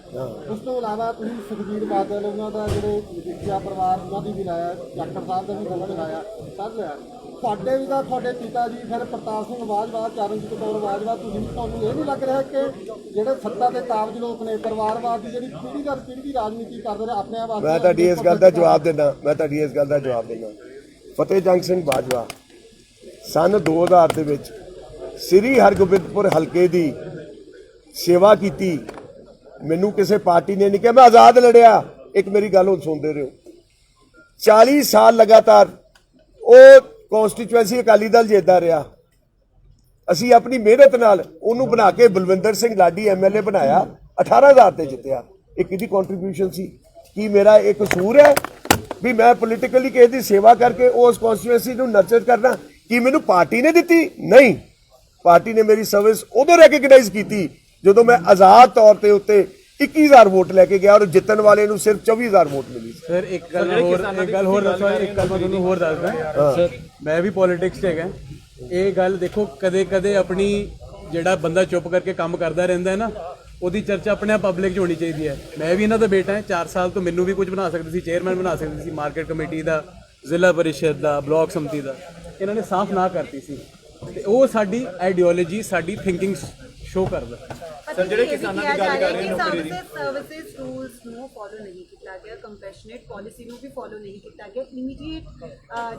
ਉਸ ਤੋਂ ਇਲਾਵਾ ਤੁਸੀਂ ਸੁਖਬੀਰ ਬਾਦਲ ਉਹਨਾਂ ਦਾ ਜਿਹੜੇ ਮਜੀਠੀਆ ਪਰਿਵਾਰ ਉਹਨਾਂ ਦੀ ਵੀ ਲਾਇਆ, ਜਾਖੜ ਸਾਹਿਬ ਦਾ ਵੀ ਗਵਨ ਲਾਇਆ, ਸਭ ਲਿਆ। ਤੁਹਾਡੇ ਵੀ ਤਾਂ ਤੁਹਾਡੇ ਪਿਤਾ ਜੀ ਫਿਰ ਪ੍ਰਤਾਪ ਸਿੰਘ ਬਾਜਵਾ, ਚਰਨਜੀਤ ਕੌਰ ਬਾਜਵਾ, ਤੁਹਾਨੂੰ ਇਹ ਨਹੀਂ ਲੱਗ ਰਿਹਾ ਕਿ ਜਿਹੜੇ ਸੱਤਾ ਦੇ ਕਾਬਜ ਲੋਕ ਨੇ ਪਰਿਵਾਰਵਾਦ ਦੀ ਜਿਹੜੀ ਪੀੜ੍ਹੀ ਦਰ ਪੀੜ੍ਹੀ ਰਾਜਨੀਤੀ ਕਰਦੇ ਨੇ ਆਪਣੇ ਆਪ
ਮੈਂ ਤੁਹਾਡੀ ਇਸ ਗੱਲ ਦਾ ਜਵਾਬ ਦਿੰਦਾ ਫਤਿਹ ਜੰਗ ਸਿੰਘ ਬਾਜਵਾ ਸਨ 2000 ਦੇ ਵਿੱਚ ਸ੍ਰੀ ਹਰਗੋਬਿੰਦਪੁਰ ਹਲਕੇ ਦੀ ਸੇਵਾ ਕੀਤੀ। ਮੈਨੂੰ ਕਿਸੇ ਪਾਰਟੀ ਨੇ ਨਹੀਂ ਕਿਹਾ, ਮੈਂ ਆਜ਼ਾਦ ਲੜਿਆ। ਇੱਕ ਮੇਰੀ ਗੱਲ ਹੁਣ ਸੁਣਦੇ ਰਹੋ, 40 ਸਾਲ ਲਗਾਤਾਰ ਉਹ ਕੌਂਸਟੀਚੁਐਂਸੀ ਅਕਾਲੀ ਦਲ ਜਿੱਤਦਾ ਰਿਹਾ। ਅਸੀਂ ਆਪਣੀ ਮਿਹਨਤ ਨਾਲ ਉਹਨੂੰ ਬਣਾ ਕੇ ਬਲਵਿੰਦਰ ਸਿੰਘ ਲਾਡੀ ਐਮਐਲਏ ਬਣਾਇਆ, 18000 ਤੇ ਜਿੱਤਿਆ। ਇਹ ਕਿਹਦੀ ਕੰਟਰੀਬਿਊਸ਼ਨ ਸੀ? ਕੀ ਮੇਰਾ ਇਹ ਕਸੂਰ ਹੈ ਵੀ ਮੈਂ ਪੋਲੀਟੀਕਲੀ ਕਿਸੇ ਦੀ ਸੇਵਾ ਕਰਕੇ ਉਸ ਕੌਂਸਟੀਚੁਐਂਸੀ ਨੂੰ ਨਰਚਰ ਕਰਨਾ? ਕੀ ਮੈਨੂੰ ਪਾਰਟੀ ਨੇ ਦਿੱਤੀ? ਨਹੀਂ, ਪਾਰਟੀ ਨੇ ਮੇਰੀ ਸਰਵਿਸ ਉਦੋਂ ਰੈਕਗਨਾਈਜ਼ ਕੀਤੀ ਜਦੋਂ ਮੈਂ ਆਜ਼ਾਦ ਤੌਰ ਤੇ ਉੱਤੇ 21000 ਵੋਟ ਲੈ ਕੇ ਗਿਆ ਔਰ ਜਿੱਤਣ ਵਾਲੇ ਨੂੰ ਸਿਰਫ 24000 ਵੋਟ ਮਿਲੀ।
ਸਰ ਇੱਕ ਗੱਲ ਹੋਰ ਦੱਸਦਾ ਸਰ, ਮੈਂ ਵੀ ਪੋਲਿਟਿਕਸ 'ਚ ਹੈਗਾ। ਇਹ ਗੱਲ ਦੇਖੋ, ਕਦੇ ਕਦੇ ਆਪਣੀ ਜਿਹੜਾ ਬੰਦਾ ਚੁੱਪ ਕਰਕੇ ਕੰਮ ਕਰਦਾ ਰਹਿੰਦਾ ਹੈ ਨਾ, ਉਹਦੀ ਚਰਚਾ ਆਪਣੇ ਆਪ ਪਬਲਿਕ 'ਚ ਹੋਣੀ ਚਾਹੀਦੀ ਹੈ। ਮੈਂ ਵੀ ਇਹਨਾਂ ਦਾ ਬੇਟਾ ਹਾਂ, 4 ਸਾਲ ਤੋਂ ਮੈਨੂੰ ਵੀ ਕੁਝ ਬਣਾ ਸਕਦੇ ਸੀ, ਚੇਅਰਮੈਨ ਬਣਾ ਸਕਦੇ ਸੀ, ਮਾਰਕੀਟ ਕਮੇਟੀ ਦਾ, ਜ਼ਿਲ੍ਹਾ ਪਰਿਸ਼ਦ ਦਾ, ਬਲਾਕ ਸਮਿਤੀ ਦਾ। ਇਹਨਾਂ ਨੇ ਸਾਫ਼ ਨਾ ਕਰਤੀ ਸੀ ਤੇ ਉਹ ਸਾਡੀ ਆਈਡੀਓਲੋਜੀ, ਸਾਡੀ ਥਿੰਕਿੰਗ ਸ਼ੋ ਕਰਦਾ।
ਸਰ ਜਿਹੜੇ ਕਿਸਾਨਾਂ ਦੀ ਗੱਲ ਕਰ ਰਹੇ ਨੌਕਰੀ ਦੀ
ਸਰਵਿਸਿਜ਼ ਰੂਲਸ ਨੂੰ ਫੋਲੋ ਨਹੀਂ ਕੀਤਾ ਗਿਆ, ਕੰਪੈਸ਼ਨੇਟ ਪਾਲਿਸੀ ਨੂੰ ਵੀ ਫੋਲੋ ਨਹੀਂ ਕੀਤਾ ਗਿਆ। ਇਮੀਡੀਏਟ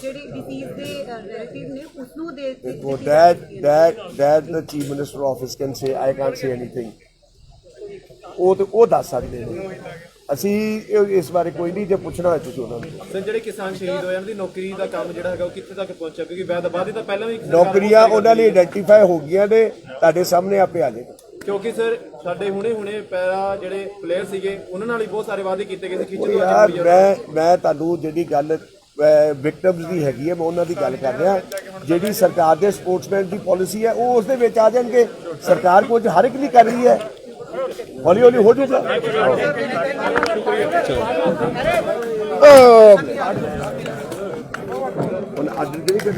ਜਿਹੜੇ ਡਿਸੀਜ਼ ਦੇ ਰਿਲੇਟਿਵ ਨੇ ਉਸ ਨੂੰ ਦੇ
that the chief minister office can say, I can't say anything। ਉਹ ਦੱਸ ਸਕਦੇ ਨੇ, ਅਸੀਂ ਇਸ ਬਾਰੇ ਕੋਈ ਨਹੀਂ। ਜੇ ਪੁੱਛਣਾ ਹੈ ਤੁਸੀਂ ਉਹਨਾਂ ਨੂੰ।
ਸਰ ਜਿਹੜੇ ਕਿਸਾਨ ਸ਼ਹੀਦ ਹੋਏ ਉਹਨਾਂ ਦੀ ਨੌਕਰੀ ਦਾ ਕੰਮ ਜਿਹੜਾ ਹੈਗਾ ਉਹ ਕਿੱਥੇ ਤੱਕ ਪਹੁੰਚਿਆ? ਕਿਉਂਕਿ ਬਾਅਦ ਤਾਂ ਪਹਿਲਾਂ ਵੀ
ਨੌਕਰੀਆਂ ਉਹਨਾਂ ਲਈ ਆਇਡੈਂਟੀਫਾਈ ਹੋ ਗਈਆਂ ਨੇ, ਤੁਹਾਡੇ ਸਾਹਮਣੇ ਆਪੇ ਆ ਜਾਏਗਾ।
ਕਿਉਂਕਿ ਸਰ ਸਾਡੇ ਹੁਣੇ ਪਹਿਲਾਂ ਜਿਹੜੇ ਪਲੇਅਰ ਸੀਗੇ ਉਹਨਾਂ ਨਾਲ ਹੀ ਬਹੁਤ ਸਾਰੇ ਵਾਅਦੇ ਕੀਤੇ ਗਏ ਸੀ।
ਯਾਰ ਮੈਂ ਤੁਹਾਨੂੰ ਜਿਹੜੀ ਗੱਲ ਵਿਕਟਮਸ ਦੀ ਹੈਗੀ ਹੈ, ਮੈਂ ਉਹਨਾਂ ਦੀ ਗੱਲ ਕਰ ਰਿਹਾ। ਜਿਹੜੀ ਸਰਕਾਰ ਦੇ ਸਪੋਰਟਸਮੈਨ ਦੀ ਪਾਲਿਸੀ ਹੈ ਉਹ ਉਸ ਦੇ ਵਿੱਚ ਆ ਜਾਣਗੇ। ਸਰਕਾਰ ਕੁਝ ਹਰ ਇੱਕ ਲਈ ਕਰ ਰਹੀ ਹੈ, ਹੌਲੀ ਹੌਲੀ ਹੋ ਜਾਊਗਾ। ਹੁਣ ਅੱਜ ਜਿਹੜੀ ਕਰ